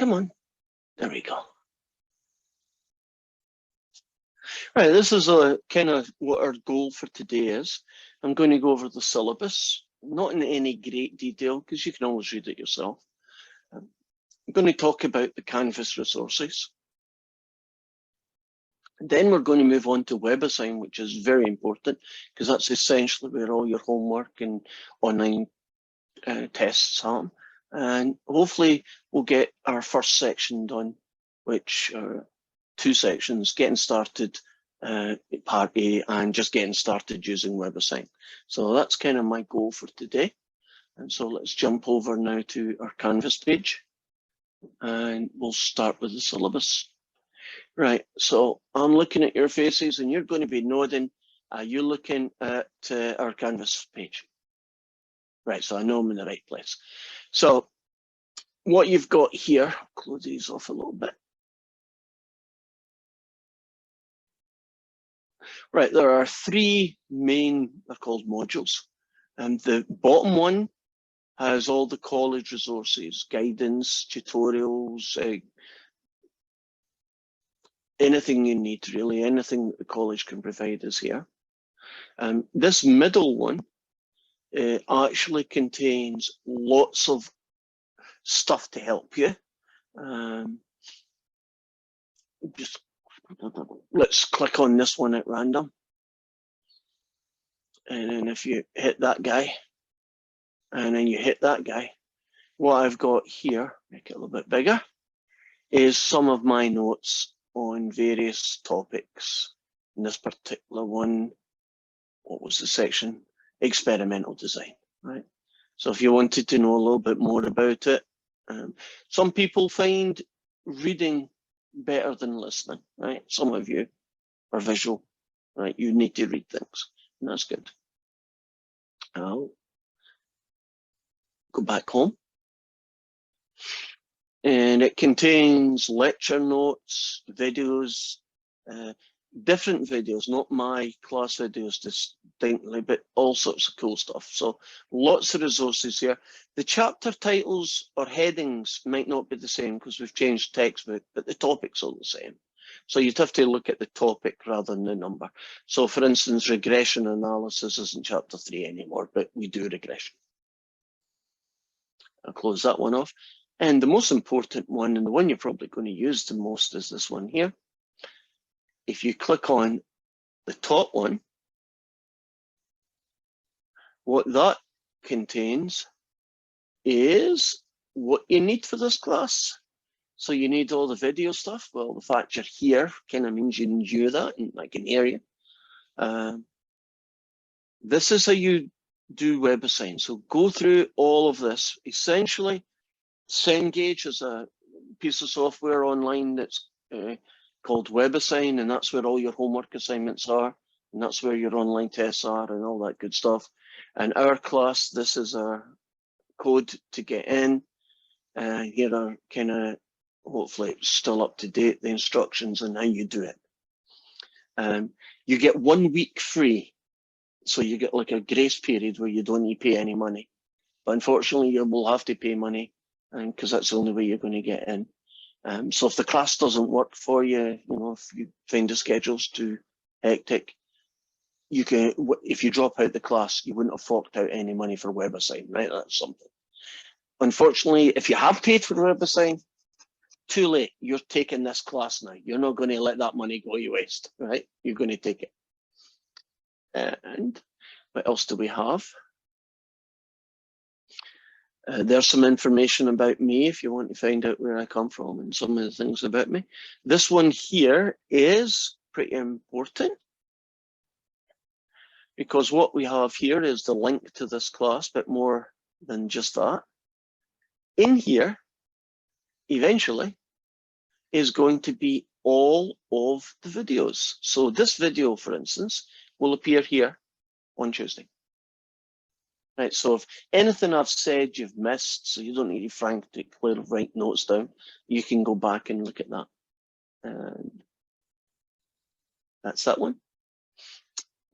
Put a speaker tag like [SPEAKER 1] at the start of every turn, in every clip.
[SPEAKER 1] Come on. There we go. Right, this is a kind of what our goal for today is. I'm going to go over the syllabus, not in any great detail, because you can always read it yourself. I'm going to talk about the Canvas resources. Then we're going to move on to WebAssign, which is very important, because that's essentially where all your homework and online tests happen. And hopefully we'll get our first section done, which are 2 sections, getting started, part A, and just getting started using WebAssign. So that's kind of my goal for today. And so let's jump over now to our Canvas page, and we'll start with the syllabus. Right, so I'm looking at your faces and you're going to be nodding. Are you looking at our Canvas page? Right, so I know I'm in the right place. So what you've got here, I'll close these off a little bit. Right, there are 3 main, they're called modules. And the bottom one has all the college resources, guidance, tutorials, anything you need, really, anything that the college can provide is here. This middle one actually contains lots of stuff to help you. Just let's click on this one at random. And then if you hit that guy, and then you hit that guy, what I've got here, make it a little bit bigger, is some of my notes on various topics. In this particular one, what was the section? Experimental design, right? So if you wanted to know a little bit more about it, some people find reading better than listening, right? Some of you are visual, right? You need to read things, and that's good. I'll go back home. And it contains lecture notes, videos, different videos, not my class videos distinctly, but all sorts of cool stuff. So lots of resources here. The chapter titles or headings might not be the same because we've changed textbook, but the topics are the same. So you'd have to look at the topic rather than the number. So for instance, regression analysis isn't chapter 3 anymore, but we do regression. I'll close that one off. And the most important one, and the one you're probably going to use the most, is this one here. If you click on the top one, what that contains is what you need for this class. So you need all the video stuff. Well, the fact you're here kind of means you knew that, and I can hear you. This is how you do WebAssign. So go through all of this. Essentially, Cengage is a piece of software online that's called WebAssign, and that's where all your homework assignments are, and that's where your online tests are, and all that good stuff. And our class, this is our code to get in. Here are kind of, hopefully still up to date, the instructions on how you do it. You get 1 week free, so you get like a grace period where you don't need to pay any money. But unfortunately, you will have to pay money, because that's the only way you're going to get in. So if the class doesn't work for you, if you find the schedule's too hectic, you can, if you drop out the class, you wouldn't have forked out any money for WebAssign, right? That's something. Unfortunately, if you have paid for WebAssign, too late. You're taking this class now. You're not going to let that money go to waste, right? You're going to take it. And what else do we have? There's some information about me if you want to find out where I come from and some of the things about me. This one here is pretty important because what we have here is the link to this class, but more than just that. In here, eventually, is going to be all of the videos. So this video, for instance, will appear here on Tuesday. Right, so if anything I've said you've missed, so you don't need to frantically write notes down, you can go back and look at that. And that's that one.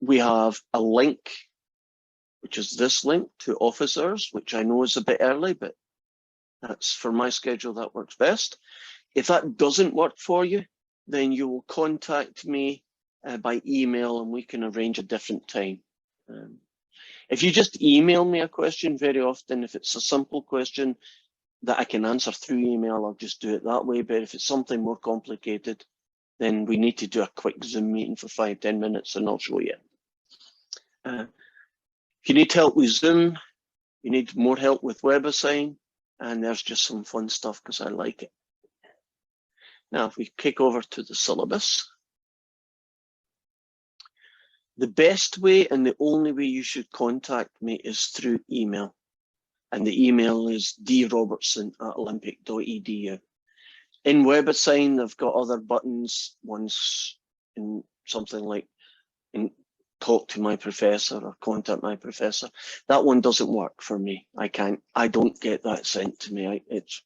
[SPEAKER 1] We have a link, which is this link to officers, which I know is a bit early, but That's for my schedule, that works best. If that doesn't work for you, then you will contact me by email and we can arrange a different time. If you just email me a question very often, if it's a simple question that I can answer through email, I'll just do it that way. But if it's something more complicated, then we need to do a quick Zoom meeting for 5-10 minutes and I'll show you. If you need help with Zoom, you need more help with WebAssign, and there's just some fun stuff because I like it. Now, if we kick over to the syllabus, the best way and the only way you should contact me is through email. And the email is drobertson@olympic.edu. In WebAssign, they've got other buttons. One's in something like talk to my professor or contact my professor. That one doesn't work for me. I don't get that sent to me. It's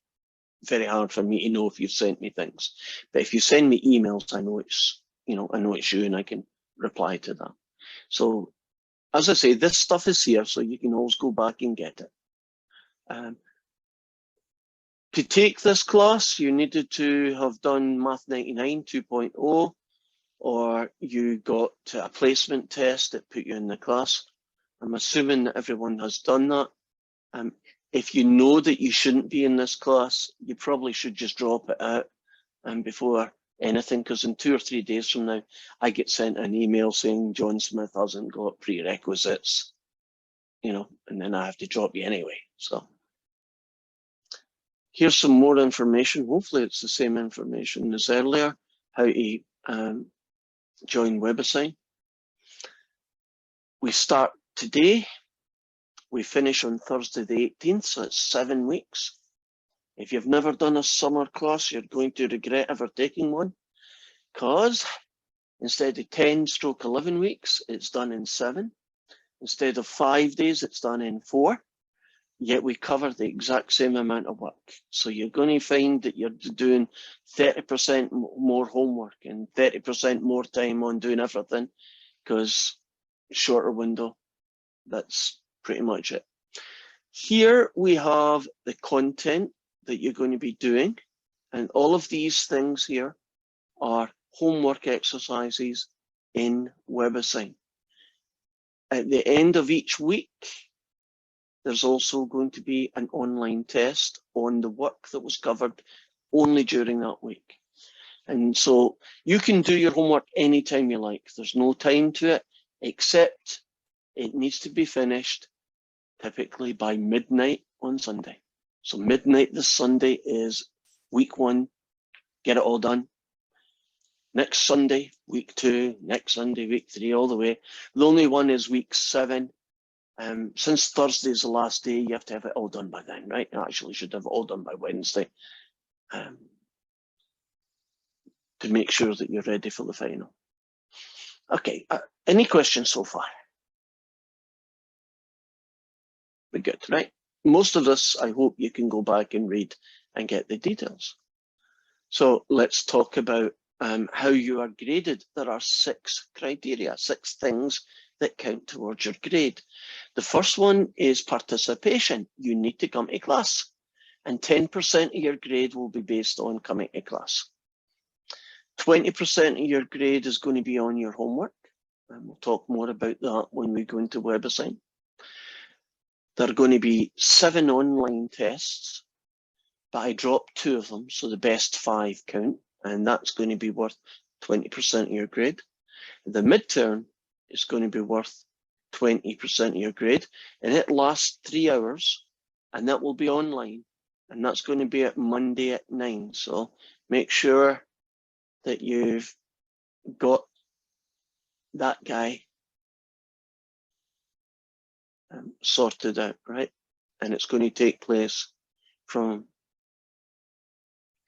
[SPEAKER 1] very hard for me to know if you've sent me things. But if you send me emails, I know it's you and I can reply to that. So as I say, this stuff is here, so you can always go back and get it. To take this class, you needed to have done Math 99 2.0, or you got a placement test that put you in the class. I'm assuming that everyone has done that. If you know that you shouldn't be in this class, you probably should just drop it out before anything, because in 2 or 3 days from now, I get sent an email saying John Smith hasn't got prerequisites, and then I have to drop you anyway. So here's some more information. Hopefully it's the same information as earlier, how to join WebAssign. We start today. We finish on Thursday the 18th, so it's 7 weeks. If you've never done a summer class, you're going to regret ever taking one, because instead of 10/11 weeks, it's done in 7. Instead of 5 days, it's done in 4. Yet we cover the exact same amount of work. So you're going to find that you're doing 30% more homework and 30% more time on doing everything, because shorter window. That's pretty much it. Here we have the content that you're going to be doing, and all of these things here are homework exercises in WebAssign. At the end of each week, there's also going to be an online test on the work that was covered only during that week. And so you can do your homework anytime you like. There's no time to it, except it needs to be finished typically by midnight on Sunday. So midnight this Sunday is week 1, get it all done. Next Sunday, week 2, next Sunday, week 3, all the way. The only one is week 7. Since Thursday is the last day, you have to have it all done by then, right? You actually should have it all done by Wednesday to make sure that you're ready for the final. Okay, any questions so far? We're good, right? Most of this, I hope you can go back and read and get the details. So let's talk about how you are graded. There are 6 criteria, 6 things that count towards your grade. The first one is participation. You need to come to class, and 10% of your grade will be based on coming to class. 20% of your grade is going to be on your homework, and we'll talk more about that when we go into WebAssign. There are going to be 7 online tests, but I dropped 2 of them, so the best 5 count, and that's going to be worth 20% of your grade. The midterm is going to be worth 20% of your grade, and it lasts 3 hours, and that will be online, and that's going to be at Monday at 9. So make sure that you've got that guy sorted out, right? And it's going to take place from,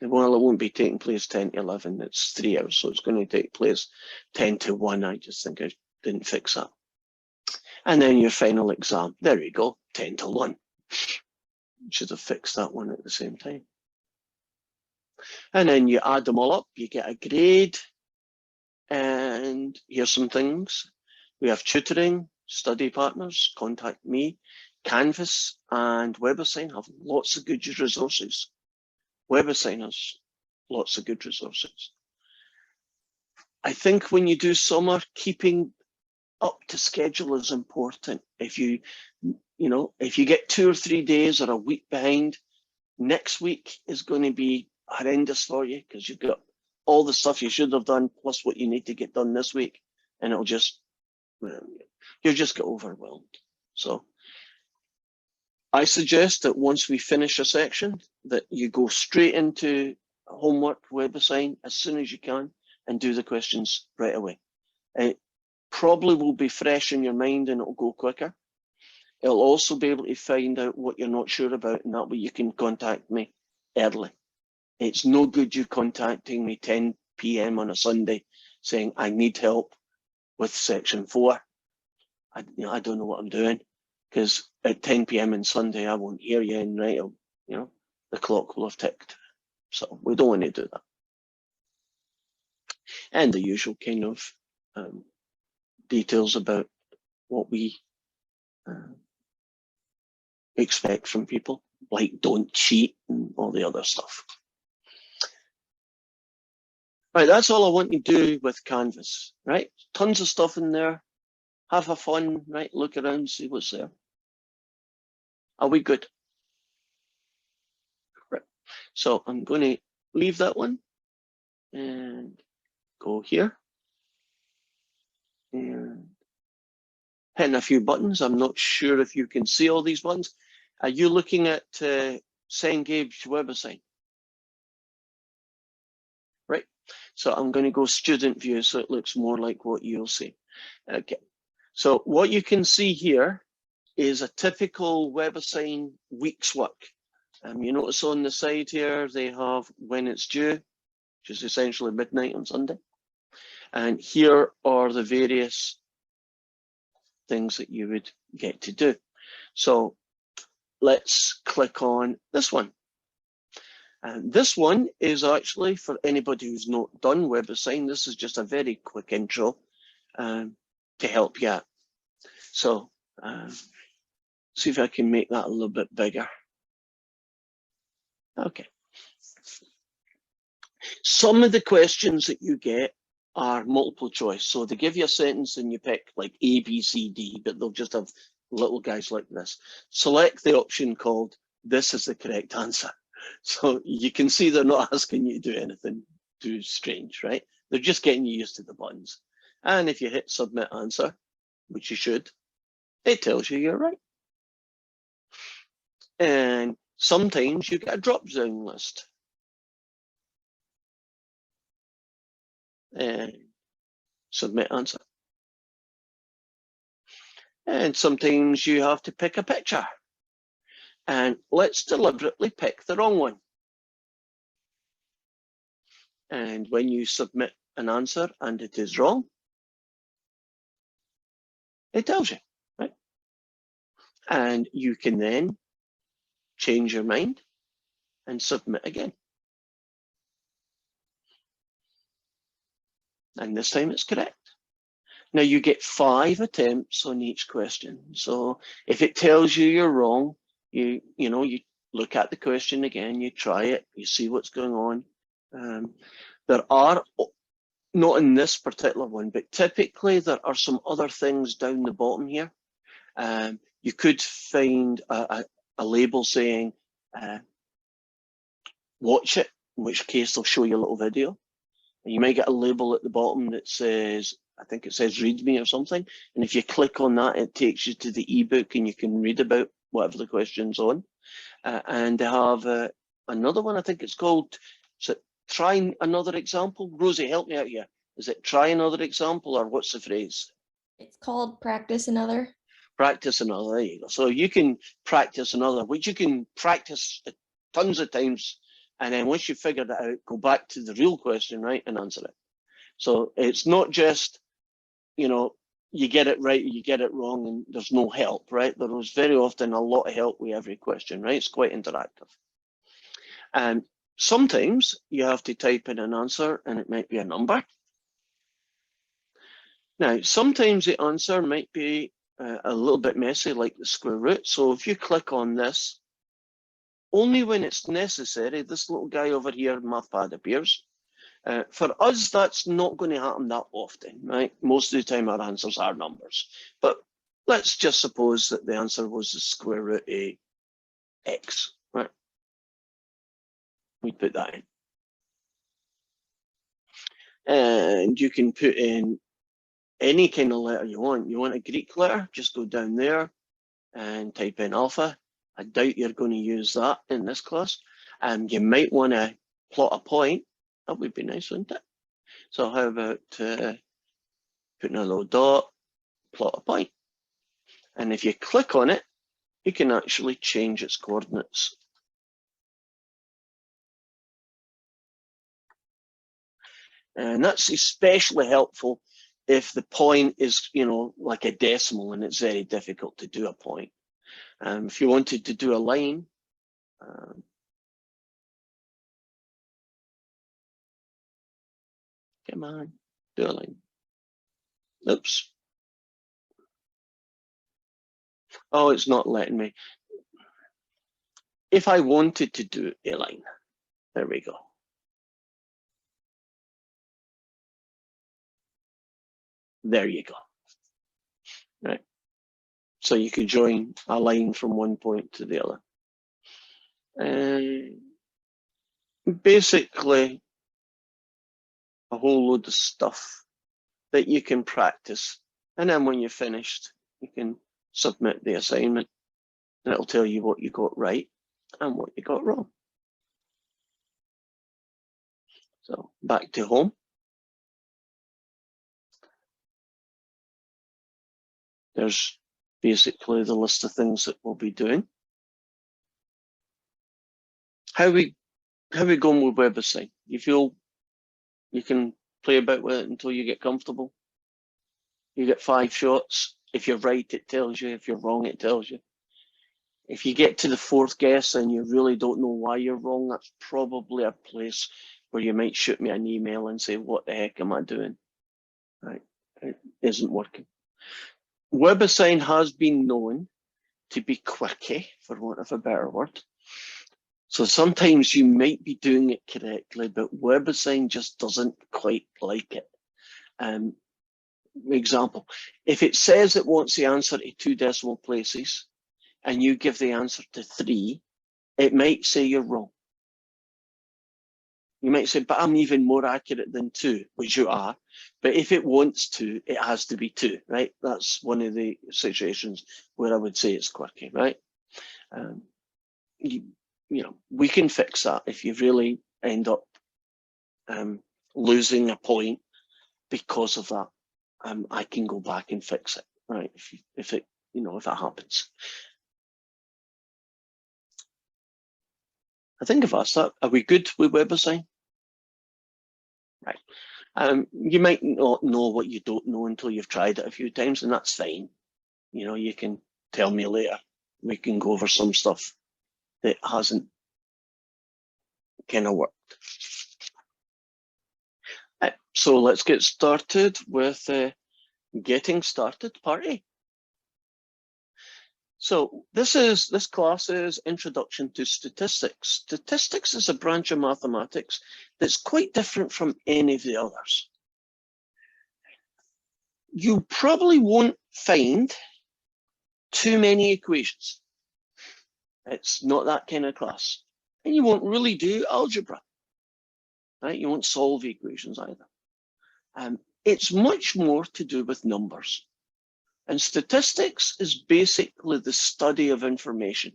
[SPEAKER 1] well, it won't be taking place 10 to 11, it's 3 hours, so it's going to take place 10 to 1. I just think I didn't fix that. And then your final exam, there you go, 10 to 1. Should have fixed that one at the same time. And then you add them all up, you get a grade. And here's some things. We have tutoring, study partners, contact me. Canvas and WebAssign have lots of good resources. WebAssign has lots of good resources. I think when you do summer, keeping up to schedule is important. If you get 2 or 3 days or a week behind, next week is going to be horrendous for you because you've got all the stuff you should have done plus what you need to get done this week, and you'll just get overwhelmed. So I suggest that once we finish a section, that you go straight into homework, WebAssign as soon as you can and do the questions right away. It probably will be fresh in your mind and it'll go quicker. It'll also be able to find out what you're not sure about, and that way you can contact me early. It's no good you contacting me 10 p.m. on a Sunday saying, I need help with section 4. I don't know what I'm doing, because at 10 p.m. on Sunday, I won't hear you, and right, the clock will have ticked. So we don't want to do that. And the usual kind of details about what we expect from people, like don't cheat and all the other stuff. Right, that's all I want to do with Canvas, right? Tons of stuff in there. Have a fun, right? Look around, see what's there. Are we good? Right. So I'm going to leave that one and go here. And hitting a few buttons. I'm not sure if you can see all these buttons. Are you looking at Cengage WebAssign? Right. So I'm going to go student view so it looks more like what you'll see. Okay. So what you can see here is a typical WebAssign week's work. You notice on the side here, they have when it's due, which is essentially midnight on Sunday. And here are the various things that you would get to do. So let's click on this one. And this one is actually for anybody who's not done WebAssign. This is just a very quick intro to help you out. So see if I can make that a little bit bigger. Okay. Some of the questions that you get are multiple choice. So they give you a sentence and you pick like A, B, C, D, but they'll just have little guys like this. Select the option called "This is the correct answer." So you can see they're not asking you to do anything too strange, right? They're just getting you used to the buttons. And if you hit submit answer, which you should, it tells you you're right. And sometimes you get a drop-down list. And submit answer. And sometimes you have to pick a picture. And let's deliberately pick the wrong one. And when you submit an answer and it is wrong, it tells you, right? And you can then change your mind and submit again. And this time it's correct. Now you get 5 attempts on each question. So if it tells you you're wrong, you look at the question again, you try it, you see what's going on. There are, not in this particular one, but typically there are some other things down the bottom here. You could find a label saying, watch it, in which case they'll show you a little video. And you might get a label at the bottom that says, I think it says read me or something. And if you click on that, it takes you to the ebook and you can read about whatever the question's on. And they have another one, I think it's called, so try another example. Rosie, help me out here. Is it try another example or what's the phrase?
[SPEAKER 2] It's called practice another.
[SPEAKER 1] Practice another, there you go. So you can practice another, which you can practice tons of times. And then once you've figured it out, go back to the real question, right, and answer it. So it's not just, you get it right or you get it wrong and there's no help, right? There was very often a lot of help with every question, right? It's quite interactive. And sometimes you have to type in an answer and it might be a number. Now, sometimes the answer might be a little bit messy, like the square root. So if you click on this, only when it's necessary, this little guy over here, MathPad, appears. For us, that's not going to happen that often, right? Most of the time our answers are numbers. But let's just suppose that the answer was the square root of x, right? We put that in. And you can put in any kind of letter you want. You want a Greek letter, just go down there and type in alpha. I doubt you're going to use that in this class. You might want to plot a point. That would be nice, wouldn't it? So how about putting a little dot, plot a point. And if you click on it, you can actually change its coordinates. And that's especially helpful if the point is, like a decimal and it's very difficult to do a point. If you wanted to do a line, come on, do a line. Oops. Oh, it's not letting me. If I wanted to do a line, there we go. There you go. Right. So you could join a line from one point to the other. Basically, a whole load of stuff that you can practice. And then when you're finished, you can submit the assignment and it'll tell you what you got right and what you got wrong. So back to home. There's basically the list of things that we'll be doing. How we going with WebAssign? You feel you can play about with it until you get comfortable? You get 5 shots. If you're right, it tells you. If you're wrong, it tells you. If you get to the 4th guess and you really don't know why you're wrong, that's probably a place where you might shoot me an email and say, what the heck am I doing? Right? It isn't working. WebAssign has been known to be quirky, for want of a better word. So sometimes you might be doing it correctly, but WebAssign just doesn't quite like it. Example, if it says it wants the answer to 2 decimal places and you give the answer to 3, it might say you're wrong. You might say, but I'm even more accurate than 2, which you are. But if it wants to, it has to be 2, right? That's one of the situations where I would say it's quirky, right? We can fix that if you really end up losing a point because of that. I can go back and fix it, right? If it happens. I think I've asked that. Are we good with WebAssign? Right. You might not know what you don't know until you've tried it a few times, and that's fine. You can tell me later. We can go over some stuff that hasn't kind of worked. Right. So let's get started with getting started party. So this class is Introduction to Statistics. Statistics is a branch of mathematics that's quite different from any of the others. You probably won't find too many equations. It's not that kind of class. And you won't really do algebra, right? You won't solve equations either. It's much more to do with numbers. And statistics is basically the study of information.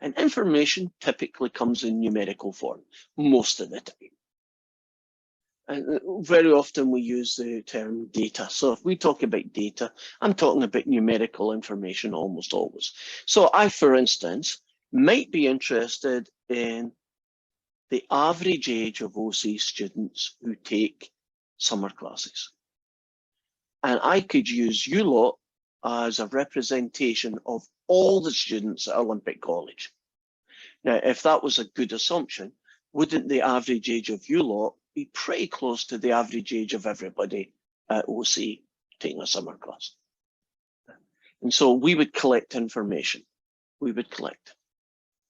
[SPEAKER 1] And information typically comes in numerical form, most of the time. And very often we use the term data. So if we talk about data, I'm talking about numerical information almost always. So I, for instance, might be interested in the average age of OC students who take summer classes. And I could use you lot as a representation of all the students at Olympic College. Now, if that was a good assumption, wouldn't the average age of you lot be pretty close to the average age of everybody at OC taking a summer class? And so we would collect information. We would collect.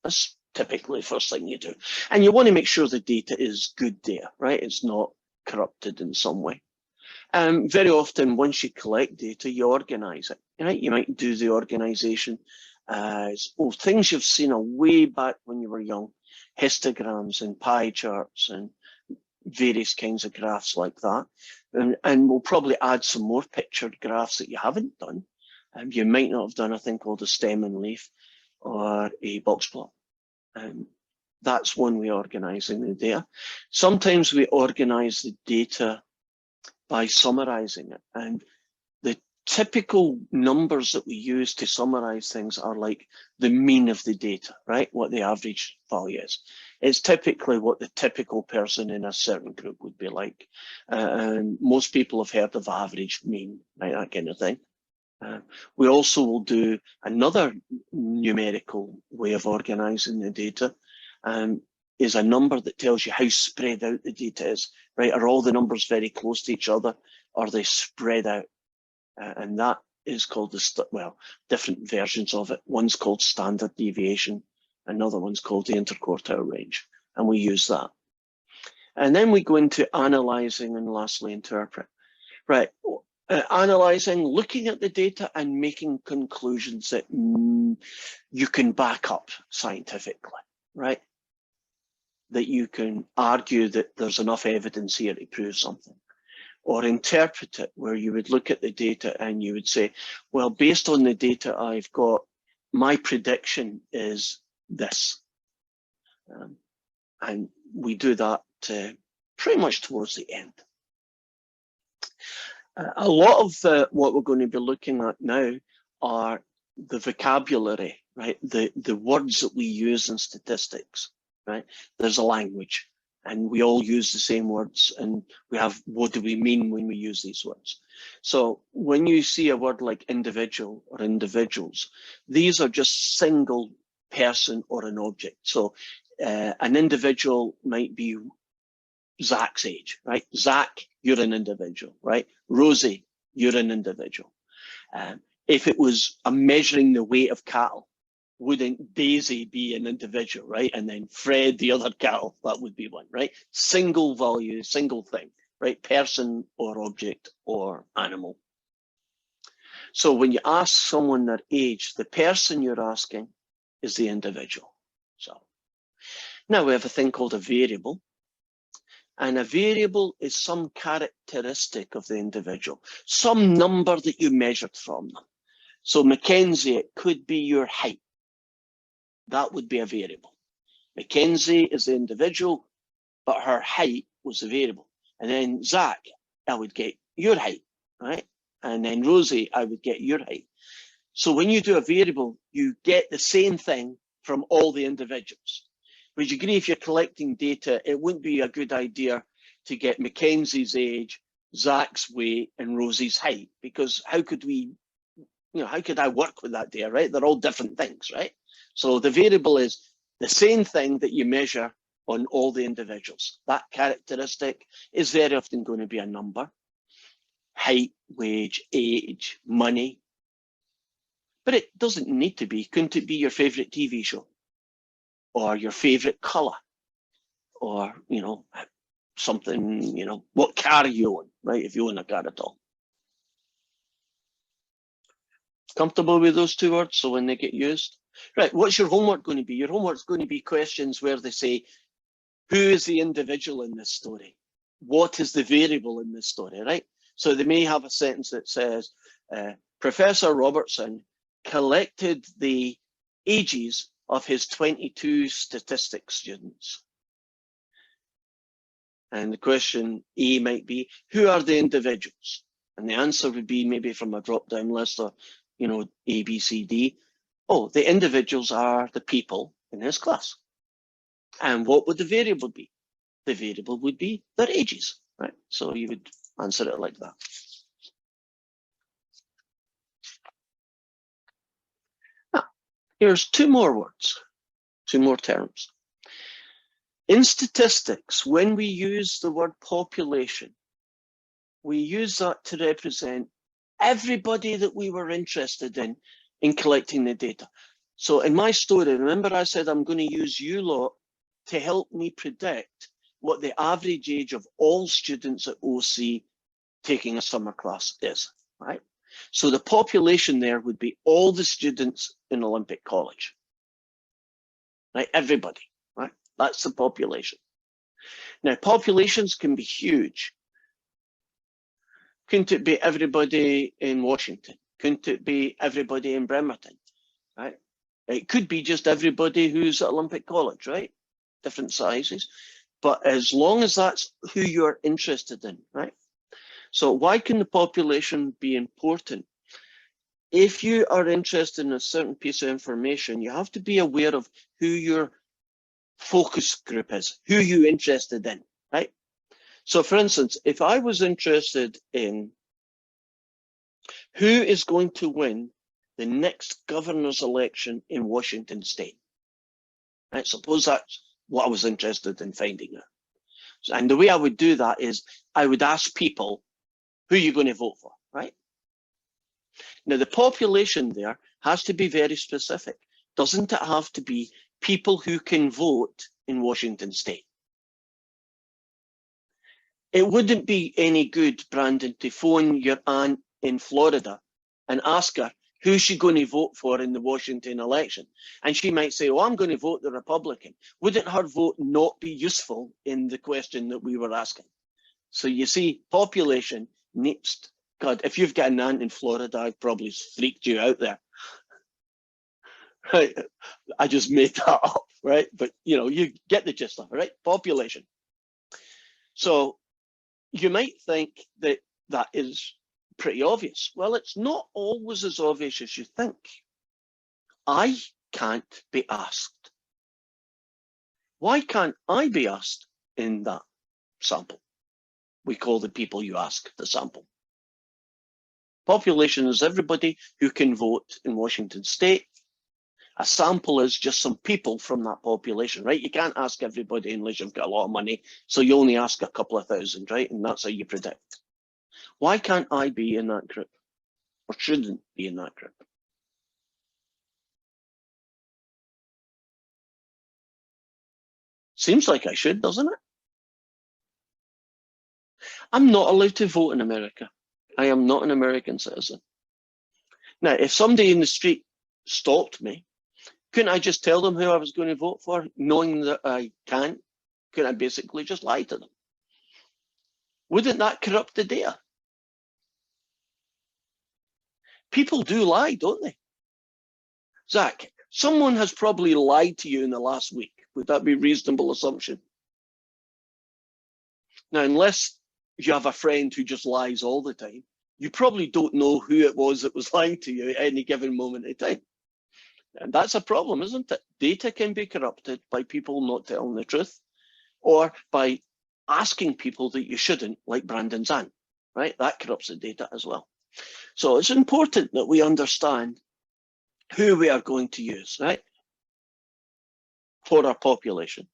[SPEAKER 1] That's typically the first thing you do. And you want to make sure the data is good data, right? It's not corrupted in some way. Very often, once you collect data, you organize it, right? You might do the organization as things you've seen a way back when you were young, histograms and pie charts and various kinds of graphs like that. And we'll probably add some more pictured graphs that you haven't done. You might not have done a thing called a stem and leaf or a box plot. That's one way of organizing the data. Sometimes we organize the data by summarizing it. And the typical numbers that we use to summarize things are like the mean of the data, right? What the average value is. It's typically what the typical person in a certain group would be like. And most people have heard of average, mean, right? That kind of thing. We also will do another numerical way of organizing the data, is a number that tells you how spread out the data is, right? Are all the numbers very close to each other? Are they spread out? And that is called different versions of it. One's called standard deviation. Another one's called the interquartile range. And we use that. And then we go into analyzing and lastly interpret. Right. Analyzing, looking at the data and making conclusions that you can back up scientifically, right? That you can argue that there's enough evidence here to prove something. Or interpret it, where you would look at the data and you would say, well, based on the data I've got, my prediction is this. And we do that pretty much towards the end. A lot of what we're going to be looking at now are the vocabulary, right? The words that we use in statistics, right? There's a language and we all use the same words, and we have, what do we mean when we use these words? So when you see a word like individual or individuals, these are just single person or an object. So an individual might be Zach's age, right? Zach, you're an individual, right? Rosie, you're an individual. If it was measuring the weight of cattle, wouldn't Daisy be an individual, right? And then Fred, the other cattle, that would be one, right? Single value, single thing, right? Person or object or animal. So when you ask someone their age, the person you're asking is the individual. So now we have a thing called a variable. And a variable is some characteristic of the individual, some number that you measured from them. So Mackenzie, it could be your height. That would be a variable. Mackenzie is the individual, but her height was the variable. And then Zach, I would get your height, right? And then Rosie, I would get your height. So when you do a variable, you get the same thing from all the individuals. Would you agree if you're collecting data, it wouldn't be a good idea to get Mackenzie's age, Zach's weight, and Rosie's height? Because how could we, how could I work with that data, right? They're all different things, right? So the variable is the same thing that you measure on all the individuals. That characteristic is very often going to be a number: height, wage, age, money. But it doesn't need to be. Couldn't it be your favorite TV show? Or your favorite color? Or, something, what car you own, right? If you own a car at all. Comfortable with those two words? So when they get used. Right, what's your homework going to be? Your homework's going to be questions where they say, who is the individual in this story? What is the variable in this story, right? So they may have a sentence that says, Professor Robertson collected the ages of his 22 statistics students. And the question A might be, who are the individuals? And the answer would be maybe from a drop-down list of, A, B, C, D. Oh, the individuals are the people in his class. And what would the variable be? The variable would be their ages, right? So you would answer it like that. Now, here's two more words, two more terms. In statistics, when we use the word population, we use that to represent everybody that we were interested in collecting the data. So in my story, remember I said I'm going to use you lot to help me predict what the average age of all students at OC taking a summer class is, right? So the population there would be all the students in Olympic College, right? Everybody, right? That's the population. Now, populations can be huge. Couldn't it be everybody in Washington? Couldn't it be everybody in Bremerton, right? It could be just everybody who's at Olympic College, right? Different sizes. But as long as that's who you're interested in, right? So why can the population be important? If you are interested in a certain piece of information, you have to be aware of who your focus group is, who you're interested in, right? So for instance, if I was interested in who is going to win the next governor's election in Washington State, right? Suppose that's what I was interested in finding out. And the way I would do that is I would ask people, who are you going to vote for, right? Now, the population there has to be very specific. Doesn't it have to be people who can vote in Washington State? It wouldn't be any good, Brandon, to phone your aunt in Florida and ask her who's she going to vote for in the Washington election. And she might say, oh, I'm going to vote the Republican. Wouldn't her vote not be useful in the question that we were asking? So you see, population needs, God, if you've got an aunt in Florida, I've probably freaked you out there. Right? I just made that up, right? But you know, you get the gist of it, right? Population. So you might think that that is pretty obvious. Well, it's not always as obvious as you think. I can't be asked. Why can't I be asked in that sample? We call the people you ask the sample. Population is everybody who can vote in Washington State. A sample is just some people from that population, right? You can't ask everybody unless you've got a lot of money. So you only ask a couple of thousand, right? And that's how you predict. Why can't I be in that group? Or shouldn't be in that group? Seems like I should, doesn't it? I'm not allowed to vote in America. I am not an American citizen. Now, if somebody in the street stopped me, couldn't I just tell them who I was going to vote for, knowing that I can't? Couldn't I basically just lie to them? Wouldn't that corrupt the data? People do lie, don't they? Zach, someone has probably lied to you in the last week. Would that be a reasonable assumption? Now, unless you have a friend who just lies all the time, you probably don't know who it was that was lying to you at any given moment in time. And that's a problem, isn't it? Data can be corrupted by people not telling the truth, or by asking people that you shouldn't, like Brandon's aunt, right? That corrupts the data as well. So it's important that we understand who we are going to use, right? For our population,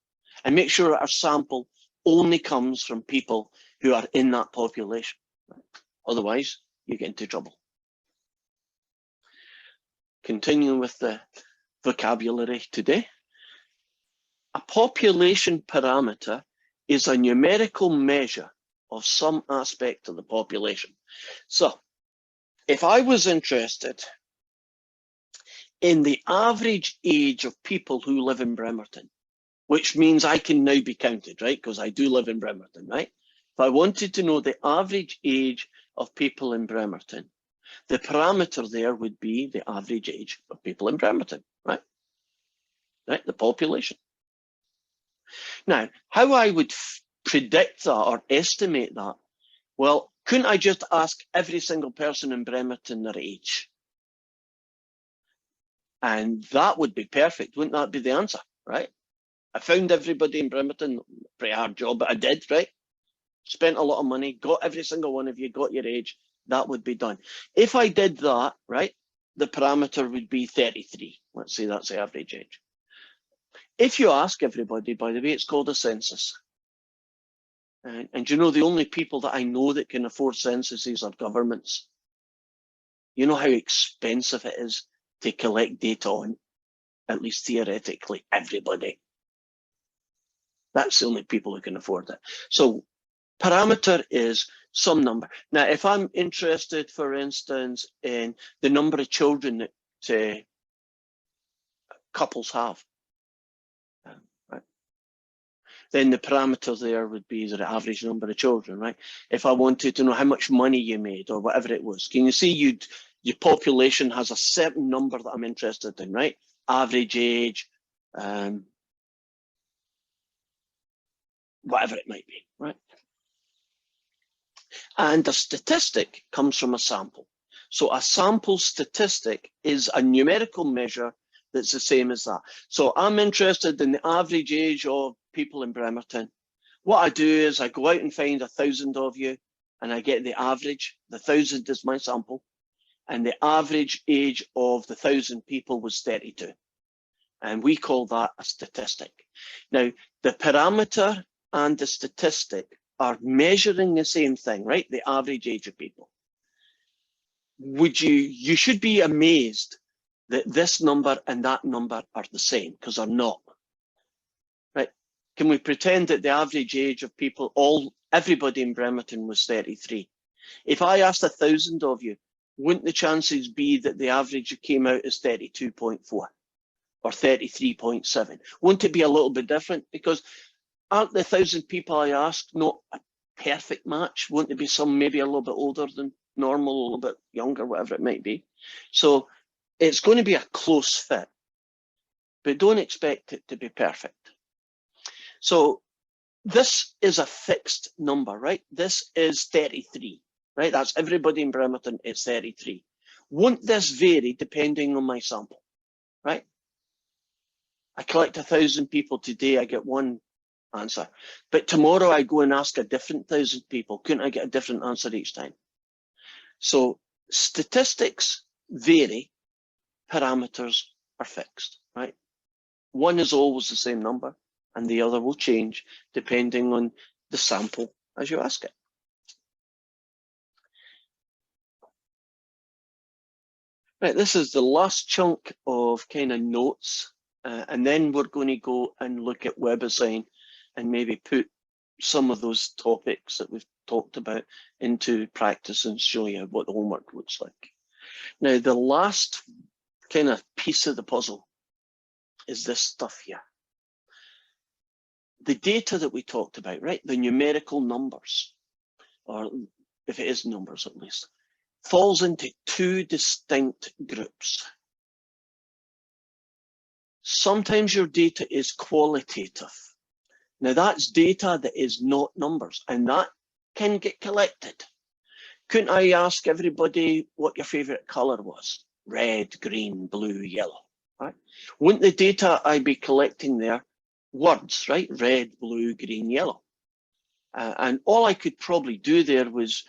[SPEAKER 1] and make sure our sample only comes from people who are in that population. Right? Otherwise, you get into trouble. Continuing with the vocabulary today. A population parameter is a numerical measure of some aspect of the population. So if I was interested in the average age of people who live in Bremerton, which means I can now be counted, right? Because I do live in Bremerton, right? If I wanted to know the average age of people in Bremerton, the parameter there would be the average age of people in Bremerton, right? Right, the population. Now, how I would predict that or estimate that, well, couldn't I just ask every single person in Bremerton their age? And that would be perfect. Wouldn't that be the answer, right? I found everybody in Bremerton, pretty hard job, but I did, right? Spent a lot of money, got every single one of you, got your age, that would be done. If I did that, right, the parameter would be 33. Let's say that's the average age. If you ask everybody, by the way, it's called a census. And you know, the only people that I know that can afford censuses are governments. You know how expensive it is to collect data on, at least theoretically, everybody. That's the only people who can afford it. So parameter is some number. Now, if I'm interested, for instance, in the number of children that couples have, right, then the parameter there would be the average number of children, right? If I wanted to know how much money you made or whatever it was, can you see your population has a certain number that I'm interested in, right? Average age, whatever it might be, right? And a statistic comes from a sample. So a sample statistic is a numerical measure that's the same as that. So I'm interested in the average age of people in Bremerton. What I do is I go out and find 1,000 of you, and I get the average. The 1,000 is my sample, and the average age of the 1,000 people was 32. And we call that a statistic. Now, the parameter and the statistic are measuring the same thing, right? The average age of people. You should be amazed that this number and that number are the same, because they're not, right? Can we pretend that the average age of people, everybody in Bremerton was 33? If I asked 1,000 of you, wouldn't the chances be that the average came out as 32.4 or 33.7? Wouldn't it be a little bit different? Because aren't the 1,000 people I asked not a perfect match? Wouldn't there be some maybe a little bit older than normal, a little bit younger, whatever it might be? So it's going to be a close fit, but don't expect it to be perfect. So this is a fixed number, right? This is 33, right? That's everybody in Bremerton, it's 33. Won't this vary depending on my sample, right? I collect 1,000 people today, I get one answer. But tomorrow I go and ask a different 1,000 people. Couldn't I get a different answer each time? So statistics vary, parameters are fixed, right? One is always the same number and the other will change depending on the sample as you ask it. Right, this is the last chunk of kind of notes, and then we're going to go and look at WebAssign and maybe put some of those topics that we've talked about into practice and show you what the homework looks like. Now, the last kind of piece of the puzzle is this stuff here. The data that we talked about, right? The numerical numbers, or if it is numbers at least, falls into two distinct groups. Sometimes your data is qualitative. Now that's data that is not numbers, and that can get collected. Couldn't I ask everybody what your favorite color was? Red, green, blue, yellow, right? Wouldn't the data I'd be collecting there words, right? Red, blue, green, yellow. And all I could probably do there was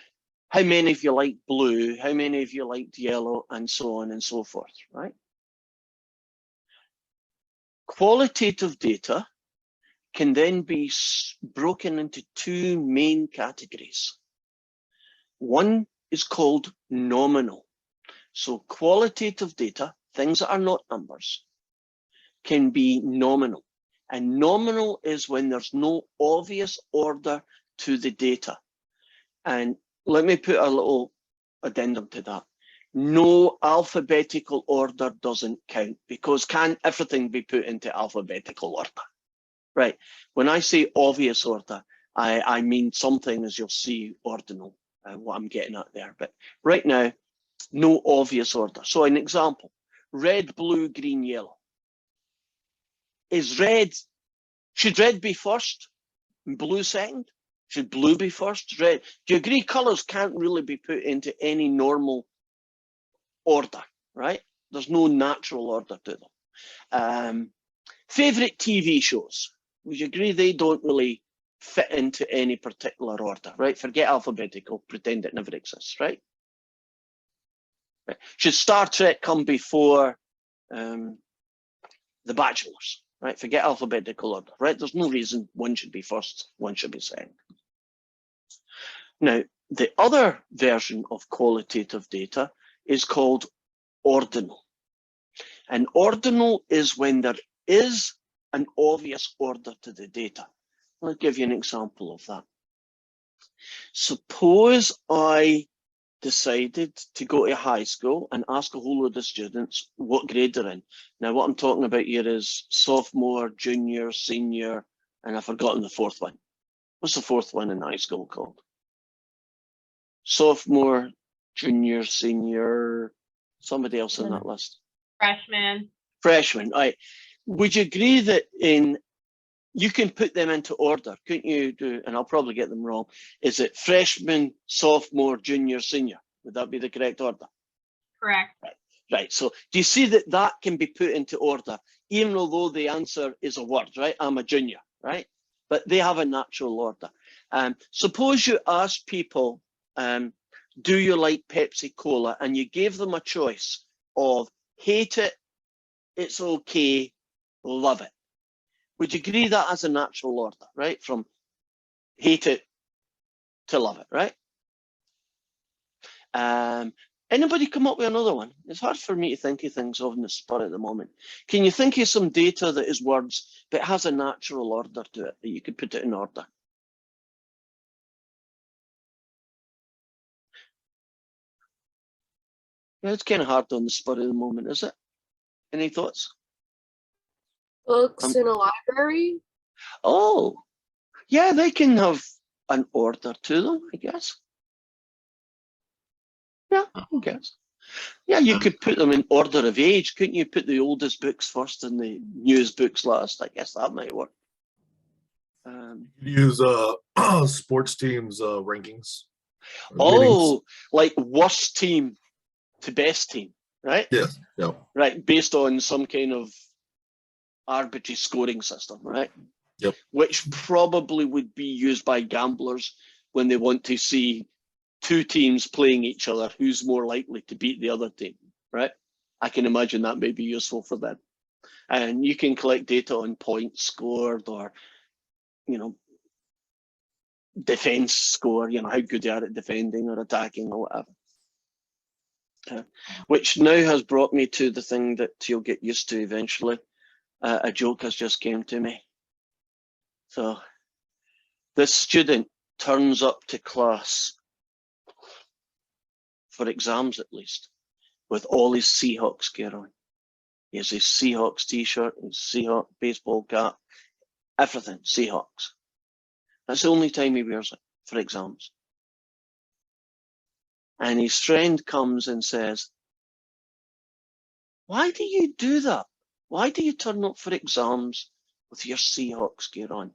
[SPEAKER 1] how many of you like blue, how many of you liked yellow, and so on and so forth, right? Qualitative data can then be broken into two main categories. One is called nominal. So qualitative data, things that are not numbers, can be nominal. And nominal is when there's no obvious order to the data. And let me put a little addendum to that. No alphabetical order doesn't count, because can everything be put into alphabetical order? Right. When I say obvious order, I mean something, as you'll see, ordinal, what I'm getting at there. But right now, no obvious order. So an example, red, blue, green, yellow. Should red be first and blue second? Should blue be first? Red. Do you agree colors can't really be put into any normal order, right? There's no natural order to them. Favorite TV shows. Would you agree they don't really fit into any particular order, right? Forget alphabetical, pretend it never exists, right? Right. Should Star Trek come before The Bachelors, right? Forget alphabetical order, right? There's no reason one should be first, one should be second. Now, the other version of qualitative data is called ordinal. And ordinal is when there is an obvious order to the data. I'll give you an example of that. Suppose I decided to go to high school and ask a whole load of students what grade they're in. Now, what I'm talking about here is sophomore, junior, senior, and I've forgotten the fourth one. What's the fourth one in high school called? Sophomore, junior, senior, somebody else on that list.
[SPEAKER 3] Freshman.
[SPEAKER 1] Freshman, right. Would you agree that you can put them into order, couldn't you do, and I'll probably get them wrong, is it freshman, sophomore, junior, senior? Would that be the correct order?
[SPEAKER 3] Correct.
[SPEAKER 1] Right, so do you see that that can be put into order, even although the answer is a word, right? I'm a junior, right? But they have a natural order. Suppose you ask people, do you like Pepsi Cola? And you gave them a choice of hate it, it's okay, love it. Would you agree that as a natural order, right? From hate it to love it, right? Anybody come up with another one? It's hard for me to think of things on the spot at the moment. Can you think of some data that is words but has a natural order to it, that you could put it in order? Yeah, it's kind of hard on the spot at the moment, is it? Any thoughts?
[SPEAKER 4] Books in a library?
[SPEAKER 1] Oh, yeah, they can have an order to them, I guess. Yeah, I guess. Yeah, you could put them in order of age. Couldn't you put the oldest books first and the newest books last? I guess that might work.
[SPEAKER 5] Use sports teams rankings.
[SPEAKER 1] Oh, like worst team to best team, right?
[SPEAKER 5] Yes. Yeah.
[SPEAKER 1] Right, based on some kind of arbitrary scoring system, right?
[SPEAKER 5] Yep.
[SPEAKER 1] Which probably would be used by gamblers when they want to see two teams playing each other, who's more likely to beat the other team, right? I can imagine that may be useful for them. And you can collect data on points scored or, defense score, how good they are at defending or attacking or whatever. Which now has brought me to the thing that you'll get used to eventually. A joke has just came to me. So this student turns up to class, for exams at least, with all his Seahawks gear on. He has his Seahawks t-shirt, his Seahawks baseball cap, everything, Seahawks. That's the only time he wears it, for exams. And his friend comes and says, why do you do that? Why do you turn up for exams with your Seahawks gear on?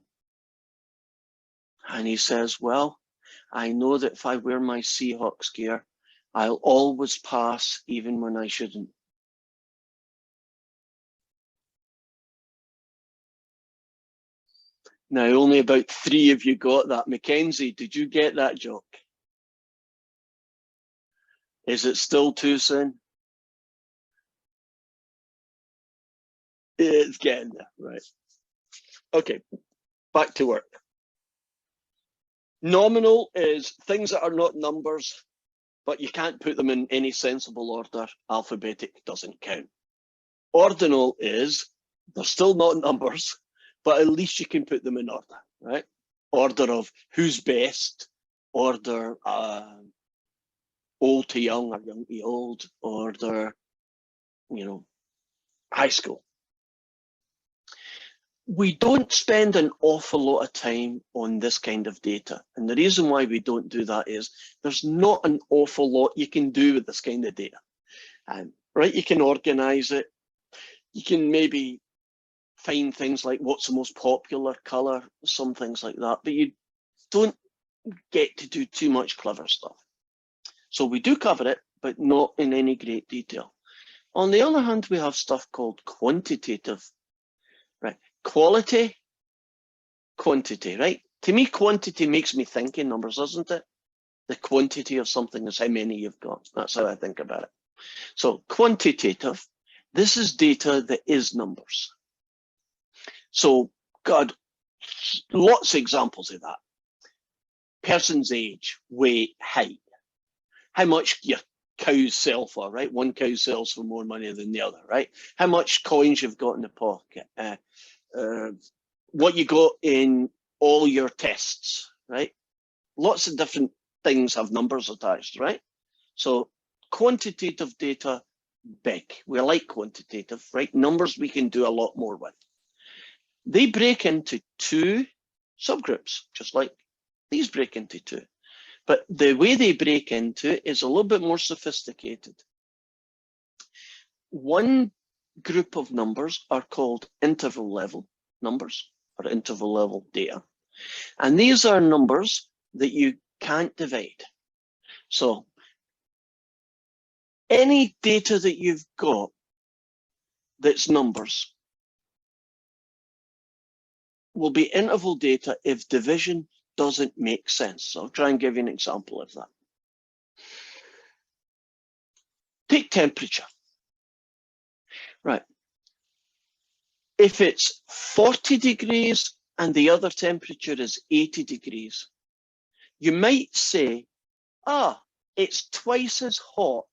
[SPEAKER 1] And he says, well, I know that if I wear my Seahawks gear, I'll always pass even when I shouldn't. Now, only about 3 of you got that. Mackenzie, did you get that joke? Is it still too soon? It's getting there, right. Okay, back to work. Nominal is things that are not numbers, but you can't put them in any sensible order. Alphabetic doesn't count. Ordinal is, they're still not numbers, but at least you can put them in order, right? Order of who's best, order old to young or young to old, order, high school. We don't spend an awful lot of time on this kind of data. And the reason why we don't do that is there's not an awful lot you can do with this kind of data. Right, you can organize it. You can maybe find things like what's the most popular color, some things like that, but you don't get to do too much clever stuff. So we do cover it, but not in any great detail. On the other hand, we have stuff called quantitative, right? Quality, quantity, right? To me, quantity makes me think in numbers, doesn't it? The quantity of something is how many you've got. That's how I think about it. So quantitative, this is data that is numbers. So, God, lots of examples of that. Person's age, weight, height. How much your cows sell for, right? One cow sells for more money than the other, right? How much coins you've got in the pocket, what you got in all your tests, right? Lots of different things have numbers attached, right? So quantitative data, big. We like quantitative, right? Numbers we can do a lot more with. They break into two subgroups, just like these break into two. But the way they break into it is a little bit more sophisticated. One group of numbers are called interval level numbers or interval level data. And these are numbers that you can't divide. So any data that you've got that's numbers will be interval data if division doesn't make sense. So I'll try and give you an example of that. Take temperature. Right. If it's 40 degrees and the other temperature is 80 degrees, you might say, it's twice as hot.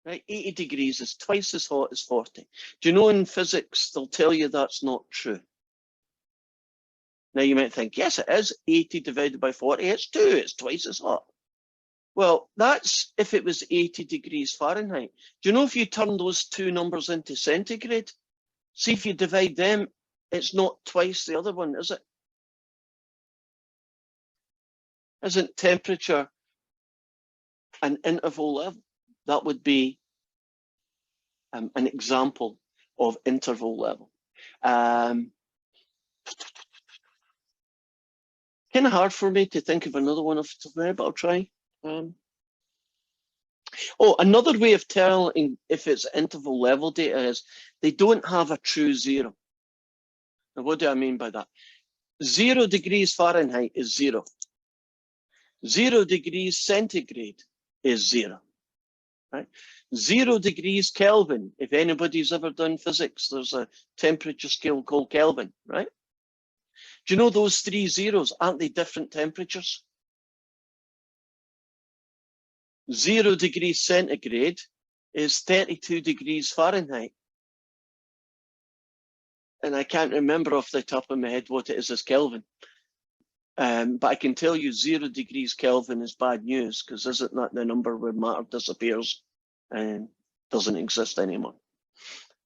[SPEAKER 1] Right, 80 degrees is twice as hot as 40. Do you know in physics, they'll tell you that's not true. Now you might think, yes, it is 80 divided by 40, it's 2, it's twice as hot. Well, that's if it was 80 degrees Fahrenheit. Do you know if you turn those two numbers into centigrade, see if you divide them, it's not twice the other one, is it? Isn't temperature an interval level? That would be an example of interval level. Kind of hard for me to think of another one off the top of my head, but I'll try. Another way of telling if it's interval level data is they don't have a true zero. Now, what do I mean by that? 0 degrees Fahrenheit is 0. 0 degrees centigrade is 0. Right? 0 degrees Kelvin. If anybody's ever done physics, there's a temperature scale called Kelvin, right? Do you know those 3 zeros, aren't they different temperatures? 0 degrees centigrade is 32 degrees Fahrenheit. And I can't remember off the top of my head what it is as Kelvin. But I can tell you 0 degrees Kelvin is bad news, because isn't that the number where matter disappears and doesn't exist anymore?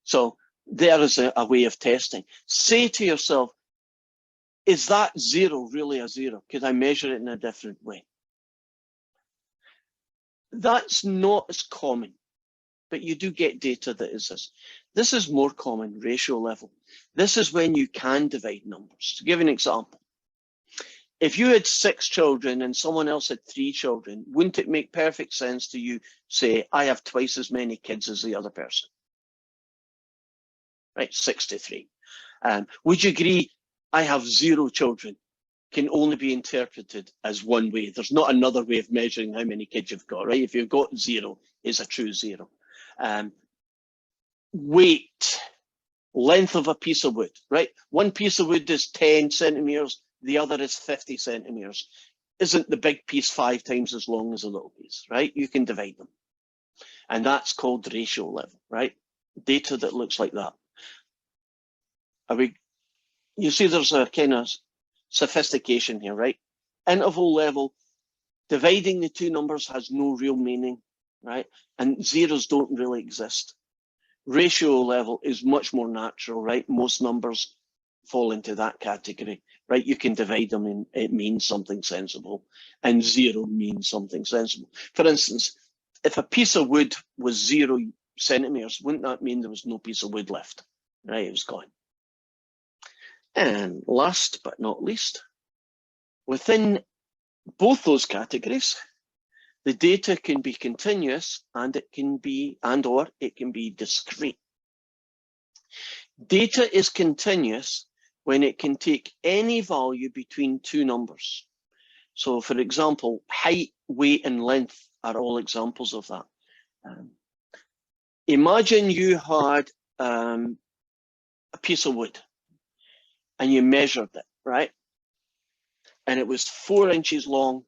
[SPEAKER 1] So there is a way of testing. Say to yourself, is that 0 really a 0? Could I measure it in a different way? That's not as common, but you do get data that is this. This is more common, ratio level. This is when you can divide numbers. To give an example, if you had 6 children and someone else had 3 children, wouldn't it make perfect sense to you say, I have twice as many kids as the other person? Right, 6 to 3. Would you agree, I have 0 children, can only be interpreted as one way? There's not another way of measuring how many kids you've got, right? If you've got 0, it's a true 0. Weight, length of a piece of wood, right? One piece of wood is 10 centimeters, the other is 50 centimeters. Isn't the big piece 5 times as long as the little piece, right? You can divide them. And that's called ratio level, right? Data that looks like that. You see there's a kind of sophistication here, right? Interval level, dividing the two numbers has no real meaning, right? And zeros don't really exist. Ratio level is much more natural, right? Most numbers fall into that category, right? You can divide them and it means something sensible, and 0 means something sensible. For instance, if a piece of wood was 0 centimeters, wouldn't that mean there was no piece of wood left, right? It was gone. And last but not least, within both those categories, the data can be continuous and it can be, or it can be discrete. Data is continuous when it can take any value between two numbers. So for example, height, weight, and length are all examples of that. Imagine you had a piece of wood and you measured it, right? And it was 4 inches long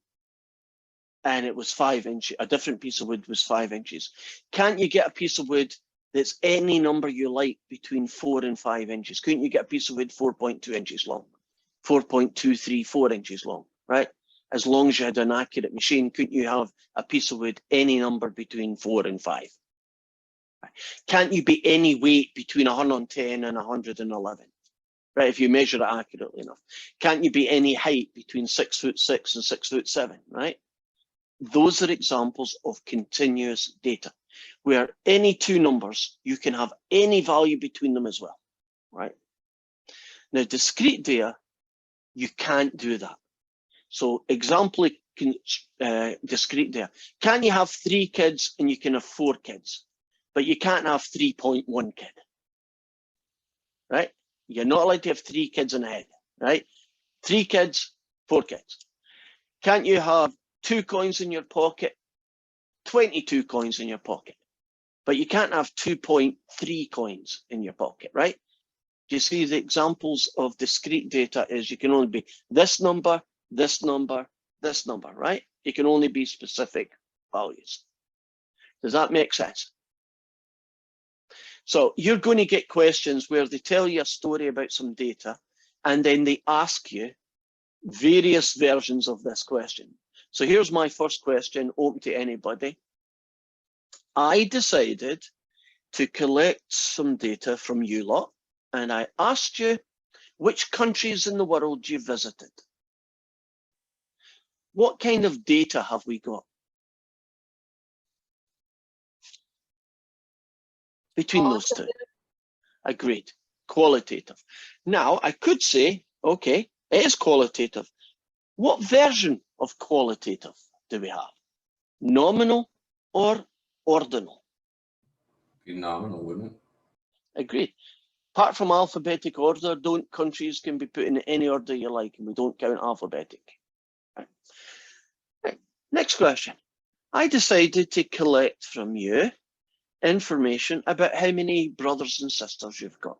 [SPEAKER 1] and it was 5 inches. A different piece of wood was 5 inches. Can't you get a piece of wood that's any number you like between 4 and 5 inches? Couldn't you get a piece of wood 4.2 inches long, 4.234 inches long, right? As long as you had an accurate machine, couldn't you have a piece of wood any number between 4 and 5? Can't you be any weight between 110 and 111? Right, if you measure it accurately enough. Can't you be any height between 6'6" and 6'7", right? Those are examples of continuous data, where any two numbers, you can have any value between them as well, right? Now, discrete data, you can't do that. So example, discrete data. Can you have 3 kids and you can have 4 kids, but you can't have 3.1 kid, right? You're not allowed to have 3 kids in a head, right? 3 kids, 4 kids. Can't you have 2 coins in your pocket, 22 coins in your pocket, but you can't have 2.3 coins in your pocket, right? Do you see the examples of discrete data is you can only be this number, this number, this number, right? You can only be specific values. Does that make sense? So you're going to get questions where they tell you a story about some data, and then they ask you various versions of this question. So here's my first question, open to anybody. I decided to collect some data from you lot, and I asked you which countries in the world you visited. What kind of data have we got between those two? Agreed, qualitative. Now, I could say, okay, it is qualitative. What version of qualitative do we have? Nominal or ordinal?
[SPEAKER 6] Be nominal, wouldn't it?
[SPEAKER 1] Agreed. Apart from alphabetic order, countries can be put in any order you like, and we don't count alphabetic. Right. Next question. I decided to collect from you information about how many brothers and sisters you've got.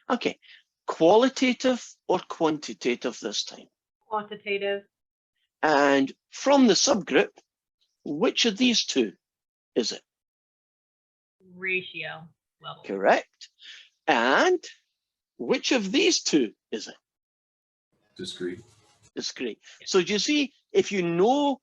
[SPEAKER 1] Okay, qualitative or quantitative this time?
[SPEAKER 3] Quantitative.
[SPEAKER 1] And from the subgroup, which of these two is it?
[SPEAKER 3] Ratio level.
[SPEAKER 1] Correct. And which of these two is it?
[SPEAKER 6] Discrete.
[SPEAKER 1] Discrete. So do you see, if you know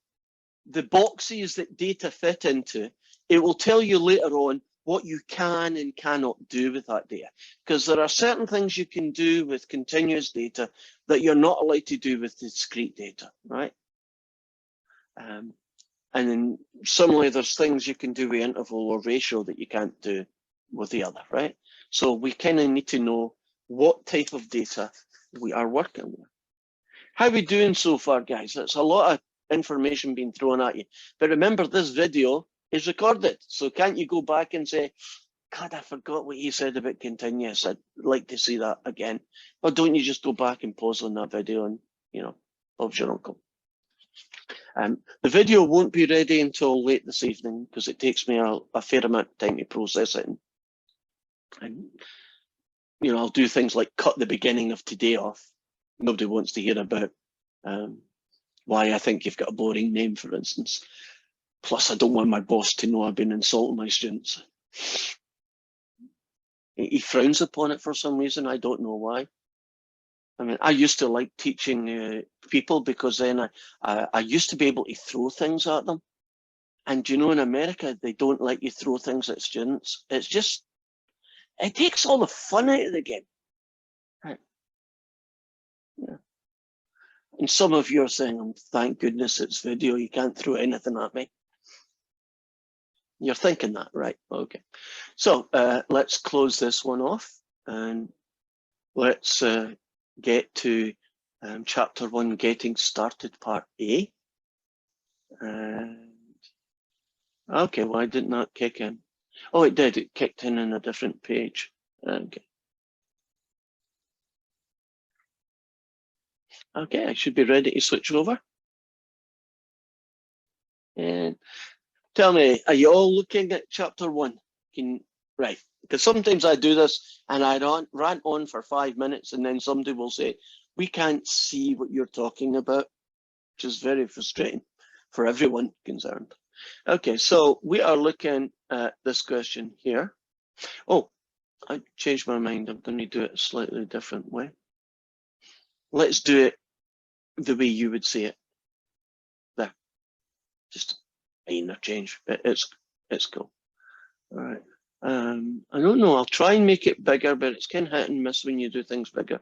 [SPEAKER 1] the boxes that data fit into, it will tell you later on what you can and cannot do with that data. Because there are certain things you can do with continuous data that you're not allowed to do with discrete data, right? And then similarly, there's things you can do with interval or ratio that you can't do with the other, right? So we kind of need to know what type of data we are working with. How are we doing so far, guys? That's a lot of information being thrown at you. But remember, this video is recorded. So can't you go back and say, God, I forgot what he said about continuous. I'd like to see that again. Or don't you just go back and pause on that video and, you know, Bob's your uncle. The video won't be ready until late this evening because it takes me a fair amount of time to process it. And, you know, I'll do things like cut the beginning of today off. Nobody wants to hear about why I think you've got a boring name, for instance. Plus, I don't want my boss to know I've been insulting my students. He frowns upon it for some reason. I don't know why. I mean, I used to like teaching people because then I used to be able to throw things at them. And you know, in America, they don't let you throw things at students. It's just, it takes all the fun out of the game. Right. Yeah. And some of you are saying, thank goodness it's video, you can't throw anything at me. You're thinking that, right? Okay. So let's close this one off and let's get to chapter 1, getting started, part A. And okay, why didn't that kick in? Oh, it did. It kicked in a different page. Okay. Okay, I should be ready to switch over. And tell me, are you all looking at chapter 1? Right, because sometimes I do this and I rant on for 5 minutes and then somebody will say, we can't see what you're talking about. which is very frustrating for everyone concerned. Okay, so we are looking at this question here. Oh, I changed my mind. I'm going to do it a slightly different way. Let's do it the way you would see it. There, just a minor change. It's cool. All right. I don't know. I'll try and make it bigger, but it's kind of hit and miss when you do things bigger.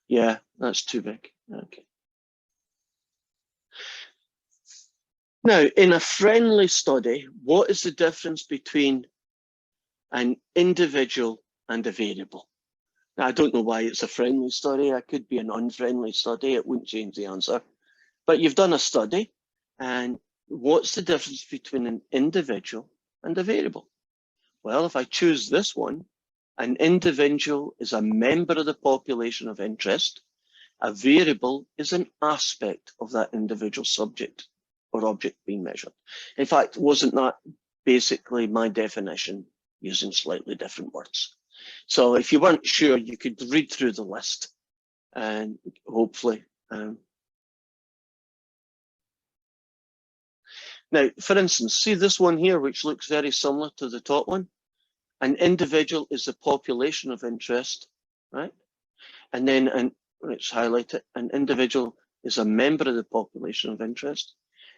[SPEAKER 1] Yeah, that's too big. Okay. Now, in a friendly study, what is the difference between an individual and a variable? Now, I don't know why it's a friendly study. It could be an unfriendly study. It wouldn't change the answer. But you've done a study, and what's the difference between an individual and a variable? Well, if I choose this one, an individual is a member of the population of interest. A variable is an aspect of that individual subject or object being measured. In fact, wasn't that basically my definition using slightly different words? So if you weren't sure, you could read through the list and hopefully. Now, for instance, see this one here, which looks very similar to the top one. An individual is the population of interest, right? And then, let's highlight it, an individual is a member of the population of interest.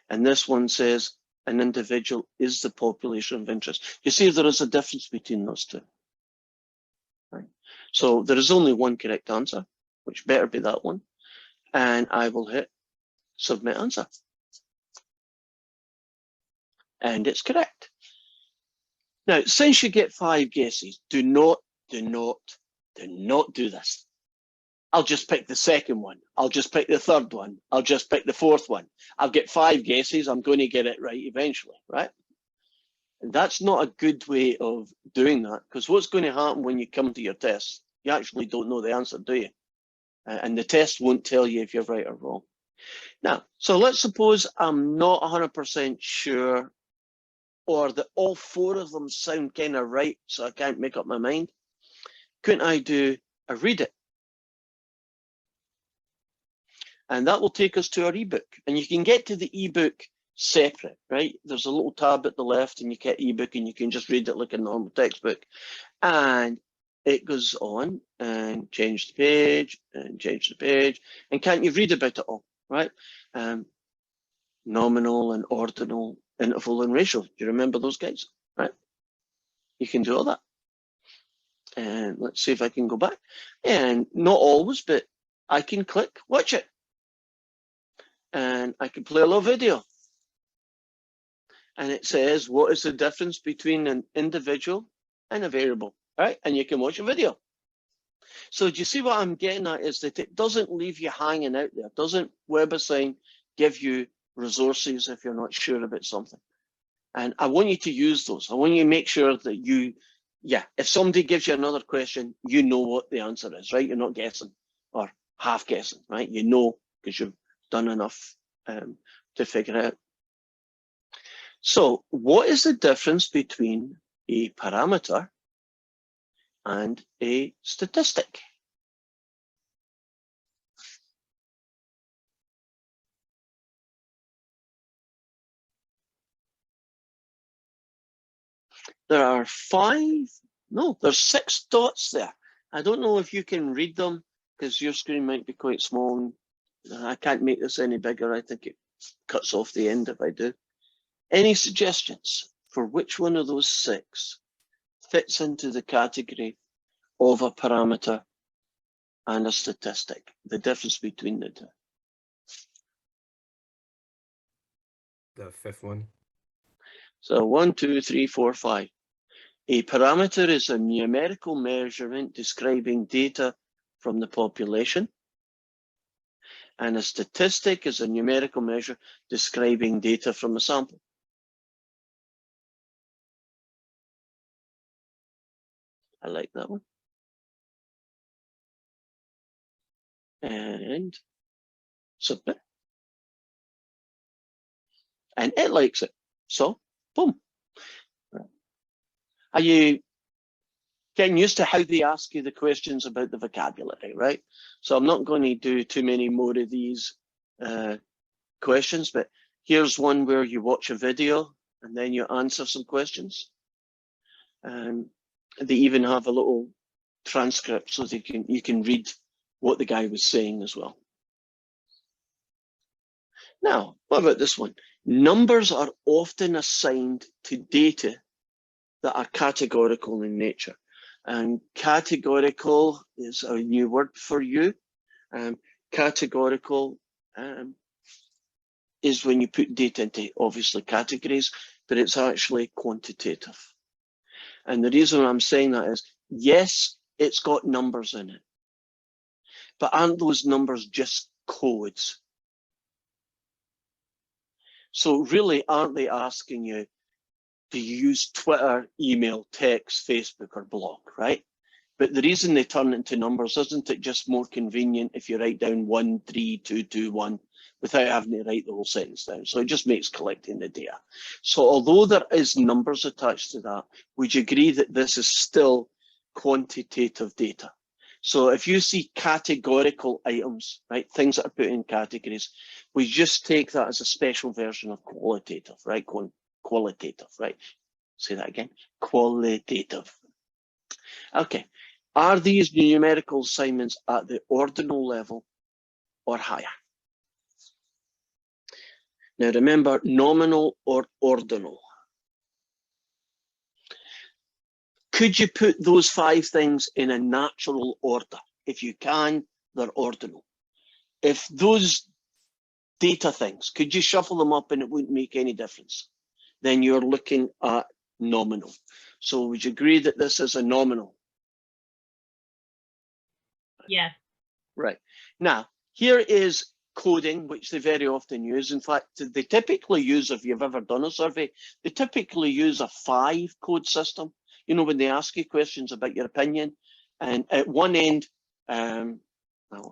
[SPEAKER 1] And this one says an individual is the population of interest. You see, there is a difference between those two. Right? So there is only one correct answer, which better be that one. And I will hit submit answer. And it's correct. Now, since you get 5 guesses, do not do this. I'll just pick the second one. I'll just pick the third one. I'll just pick the fourth one. I'll get 5 guesses. I'm going to get it right eventually, right? And that's not a good way of doing that, because what's going to happen when you come to your test, you actually don't know the answer, do you? And the test won't tell you if you're right or wrong. Now, so let's suppose I'm not 100% sure, or that all 4 of them sound kind of right, so I can't make up my mind. Couldn't I do a read it? And that will take us to our ebook. And you can get to the ebook separate, right? There's a little tab at the left and you get ebook and you can just read it like a normal textbook. And it goes on and change the page and change the page. And can't you read about it all, right? Nominal and ordinal, interval and ratio. Do you remember those guys, right? You can do all that. And let's see if I can go back. And not always, but I can click watch it. And I can play a little video. And it says, what is the difference between an individual and a variable, right? And you can watch a video. So do you see what I'm getting at is that it doesn't leave you hanging out there. It doesn't WebAssign give you resources if you're not sure about something. And I want you to use those. I want you to make sure that you, if somebody gives you another question, you know what the answer is, right? You're not guessing or half guessing, right? You know, because you've done enough to figure it out. So what is the difference between a parameter and a statistic? There are there's 6 dots there. I don't know if you can read them because your screen might be quite small. I can't make this any bigger. I think it cuts off the end if I do. Any suggestions for which one of those 6 fits into the category of a parameter and a statistic? The difference between the two.
[SPEAKER 7] The 5th one.
[SPEAKER 1] So 1, 2, 3, 4, 5. A parameter is a numerical measurement describing data from the population. And a statistic is a numerical measure describing data from a sample. I like that one. And submit. And it likes it. So, boom. Are you getting used to how they ask you the questions about the vocabulary, right? So I'm not going to do too many more of these questions, but here's one where you watch a video and then you answer some questions. They even have a little transcript so that you can read what the guy was saying as well. Now, what about this one? Numbers are often assigned to data that are categorical in nature. And categorical is a new word for you. Categorical is when you put data into, obviously, categories, but it's actually quantitative. And the reason I'm saying that is, yes, it's got numbers in it, but aren't those numbers just codes? So really, aren't they asking you, do you use Twitter, email, text, Facebook, or blog, right? But the reason they turn into numbers, isn't it just more convenient if you write down 1, 3, 2, 2, 1 without having to write the whole sentence down? So it just makes collecting the data. So although there is numbers attached to that, would you agree that this is still quantitative data? So if you see categorical items, right, things that are put in categories, we just take that as a special version of qualitative, right? Qualitative, right? Say that again, qualitative. Okay, are these numerical assignments at the ordinal level or higher? Now remember, nominal or ordinal. Could you put those 5 things in a natural order? If you can, they're ordinal. If those data things, could you shuffle them up and it wouldn't make any difference? Then you're looking at nominal. So would you agree that this is a nominal?
[SPEAKER 3] Yes.
[SPEAKER 1] Right. Now, here is coding, which they very often use. In fact, they typically use, if you've ever done a survey, they typically use a 5 code system. You know, when they ask you questions about your opinion, and at one end, I'll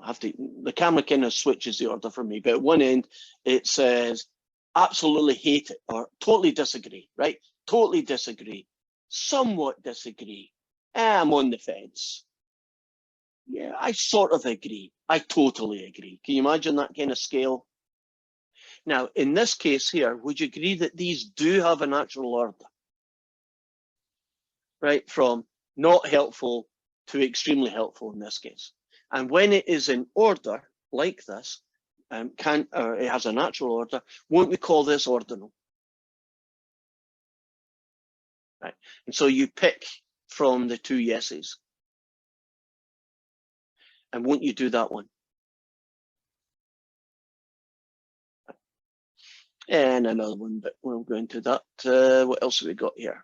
[SPEAKER 1] have to, the camera kind of switches the order for me, but at one end, it says, absolutely hate it, or totally disagree, right? Totally disagree, somewhat disagree, I'm on the fence. Yeah, I sort of agree. I totally agree. Can you imagine that kind of scale? Now, in this case here, would you agree that these do have a natural order? Right, from not helpful to extremely helpful in this case. And when it is in order, like this, it has a natural order, won't we call this ordinal? Right, and so you pick from the 2 yeses. And won't you do that one? And another one, but we'll go into that. What else have we got here?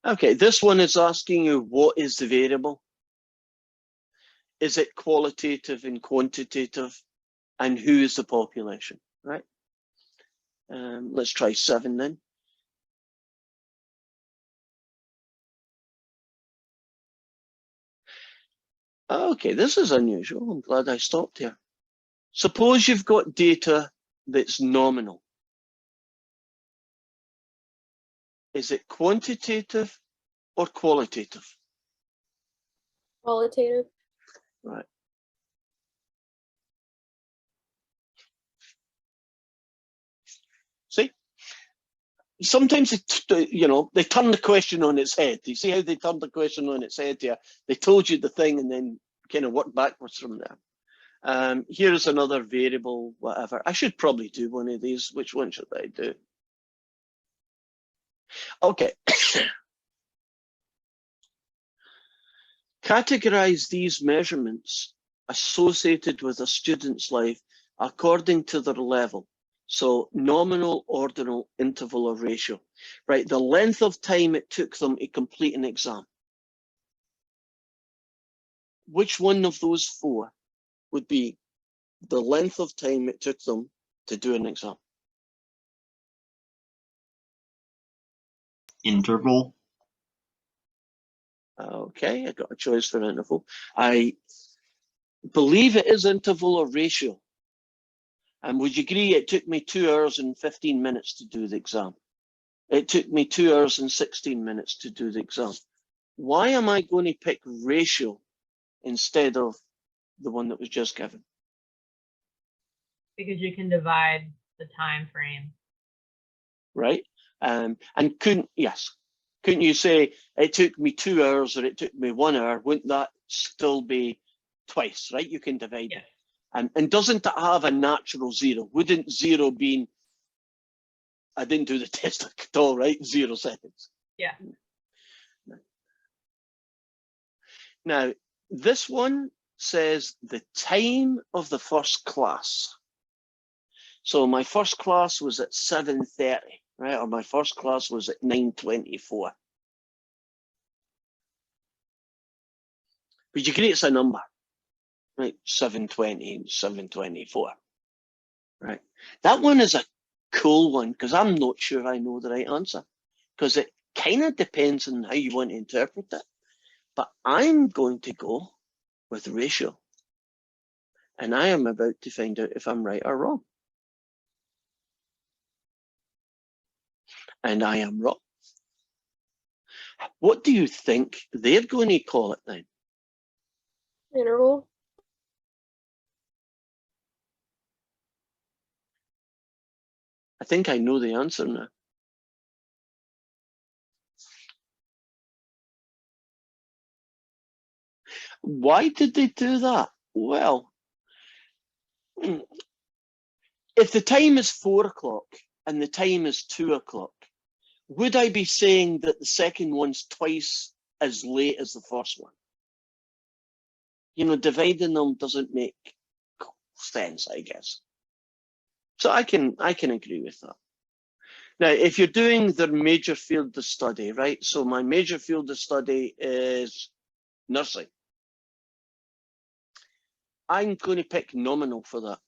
[SPEAKER 1] Okay, this one is asking you, what is the variable? Is it qualitative and quantitative? And who is the population, right? Let's try 7 then. Okay, this is unusual. I'm glad I stopped here. Suppose you've got data that's nominal. Is it quantitative or qualitative?
[SPEAKER 4] Qualitative.
[SPEAKER 1] Right. See? Sometimes, they turn the question on its head. You see how they turned the question on its head here? They told you the thing and then kind of worked backwards from there. Here's another variable, whatever. I should probably do one of these. Which one should I do? Okay. Categorize these measurements associated with a student's life according to their level. So nominal, ordinal, interval, or ratio. Right, the length of time it took them to complete an exam. Which one of those 4 would be the length of time it took them to do an exam?
[SPEAKER 8] Interval.
[SPEAKER 1] Okay, I got a choice for interval. I believe it is interval or ratio. And would you agree it took me 2 hours and 15 minutes to do the exam? It took me 2 hours and 16 minutes to do the exam. Why am I going to pick ratio instead of the one that was just given?
[SPEAKER 3] Because you can divide the time frame.
[SPEAKER 1] Right? And couldn't you say it took me 2 hours or it took me 1 hour? Wouldn't that still be twice, right? You can divide
[SPEAKER 3] Yeah.
[SPEAKER 1] it. And doesn't it have a natural zero? Wouldn't zero being, I didn't do the test at all, right? 0 seconds.
[SPEAKER 3] Yeah.
[SPEAKER 1] Now, this one says the time of the first class. So my first class was at 7:30, right? Or my first class was at 9:24. But you agree it's a number, right? 7:20 and 7:24, right? That one is a cool one because I'm not sure I know the right answer because it kind of depends on how you want to interpret it. But I'm going to go with ratio. And I am about to find out if I'm right or wrong. And I am wrong. What do you think they're going to call it then?
[SPEAKER 4] Interval.
[SPEAKER 1] I think I know the answer now. Why did they do that? Well, if the time is 4 o'clock and the time is 2 o'clock, would I be saying that the second one's twice as late as the first one? You know, dividing them doesn't make sense, I guess. So I can agree with that. Now, if you're doing the major field of study, right? So my major field of study is nursing. I'm going to pick nominal for that.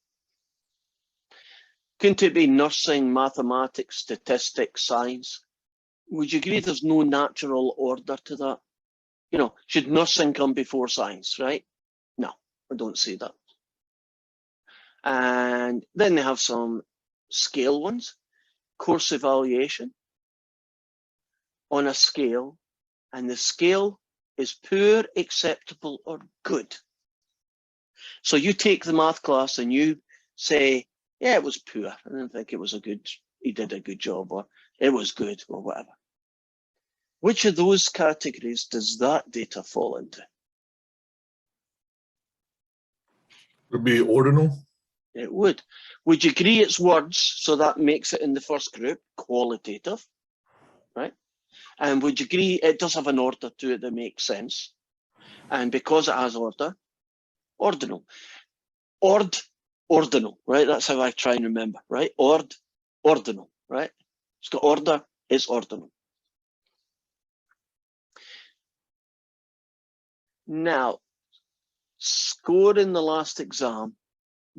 [SPEAKER 1] Couldn't it be nursing, mathematics, statistics, science? Would you agree there's no natural order to that? You know, should nursing come before science, right? No, I don't see that. And then they have some scale ones. Course evaluation on a scale, and the scale is poor, acceptable, or good. So you take the math class and you say, yeah, it was poor. I didn't think it was he did a good job, or it was good, or whatever. Which of those categories does that data fall into?
[SPEAKER 5] Would be ordinal.
[SPEAKER 1] It would. Would you agree it's words, so that makes it in the first group, qualitative, right? And would you agree it does have an order to it that makes sense? And because it has order, ordinal. Ordinal, right? That's how I try and remember, right? Ordinal, right? It's got order, it's ordinal. Now, score in the last exam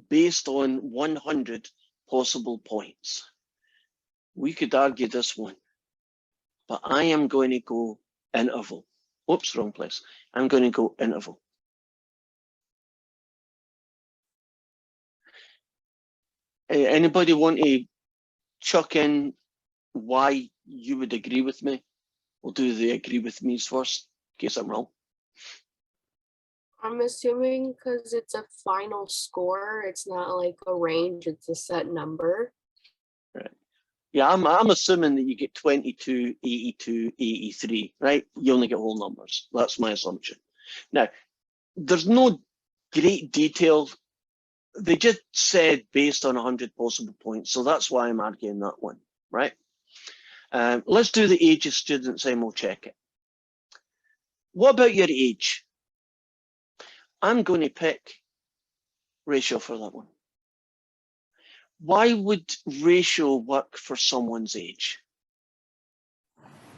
[SPEAKER 1] based on 100 possible points. We could argue this one, but I am going to go interval. Oops, wrong place. I'm going to go interval. Anybody want to chuck in why you would agree with me? We'll do the agree with me's first, in case I'm wrong.
[SPEAKER 4] I'm assuming because it's a final score, it's not like a range, it's a set number.
[SPEAKER 1] Right. Yeah, I'm assuming that you get 22, 82, 83, right? You only get whole numbers. That's my assumption. Now, there's no great detail. They just said based on 100 possible points. So that's why I'm arguing that one, right? Let's do the age of students and we'll check it. What about your age? I'm going to pick ratio for that one. Why would ratio work for someone's age?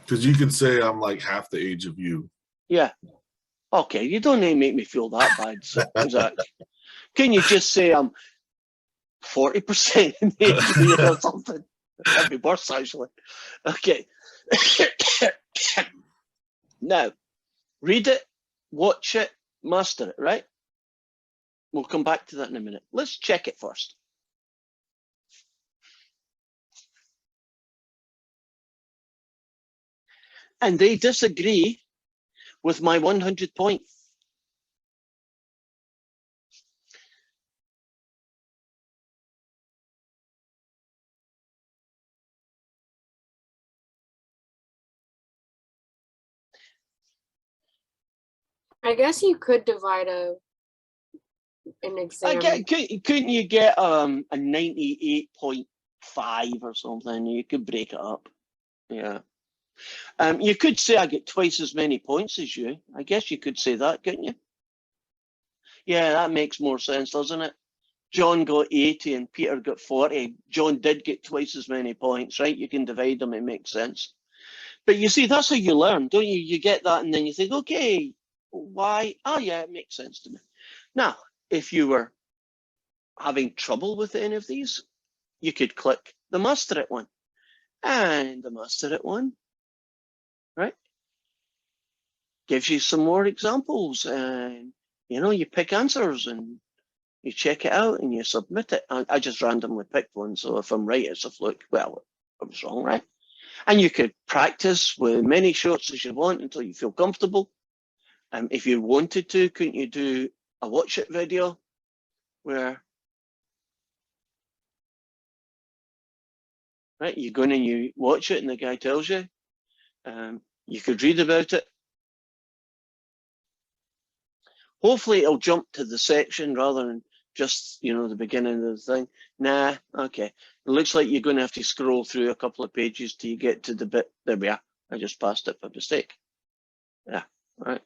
[SPEAKER 5] Because you can say I'm like half the age of you.
[SPEAKER 1] Yeah. Okay, you don't need to make me feel that bad, Zach. Can you just say I'm 40% in the age of you or something? That'd be worse, actually. Okay. Now, read it, watch it, master it, right? We'll come back to that in a minute. Let's check it first. And they disagree with my 100 point.
[SPEAKER 4] I guess you could divide an exam.
[SPEAKER 1] Couldn't you get a 98.5 or something? You could break it up. Yeah. You could say I get twice as many points as you. I guess you could say that, couldn't you? Yeah, that makes more sense, doesn't it? John got 80 and Peter got 40. John did get twice as many points, right? You can divide them, it makes sense. But you see, that's how you learn, don't you? You get that and then you think, okay, why? Oh, yeah, it makes sense to me. Now, if you were having trouble with any of these, you could click the master it one. And the master it one, right, gives you some more examples. And, you know, you pick answers and you check it out and you submit it. I just randomly picked one. So if I'm right, it's a fluke. Well, I was wrong, right? And you could practice with many shots as you want until you feel comfortable. If you wanted to, couldn't you do a watch it video where, right, you go in and you watch it and the guy tells you. You could read about it. Hopefully it'll jump to the section rather than just, you know, the beginning of the thing. Nah, okay. It looks like you're going to have to scroll through a couple of pages till you get to the bit. There we are. I just passed it by mistake. Yeah, right.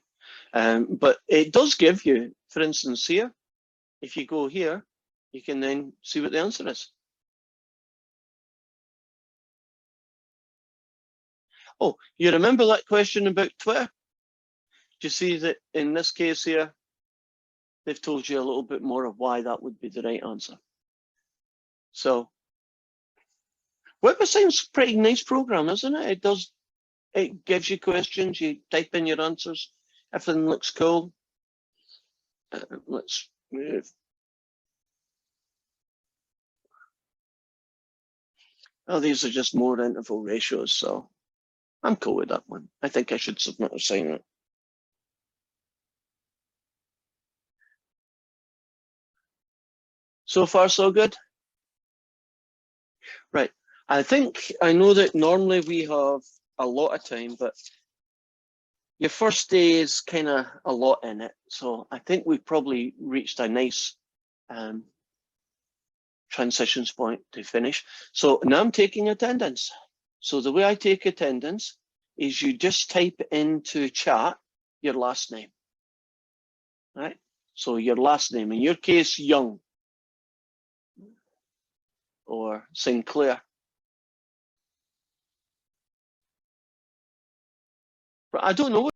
[SPEAKER 1] But it does give you, for instance, here, if you go here, you can then see what the answer is. Oh, you remember that question about Twitter? Do you see that in this case here, they've told you a little bit more of why that would be the right answer. So, WebAssign's a pretty nice program, isn't it? It gives you questions, you type in your answers, everything looks cool. Let's move. Oh, these are just more interval ratios, so I'm cool with that one. I think I should submit assignment. So far, so good? Right. I know that normally we have a lot of time, but your first day is kind of a lot in it. So I think we've probably reached a nice transitions point to finish. So now I'm taking attendance. So the way I take attendance is you just type into chat your last name, right? So your last name, in your case, Young or Sinclair. But I don't know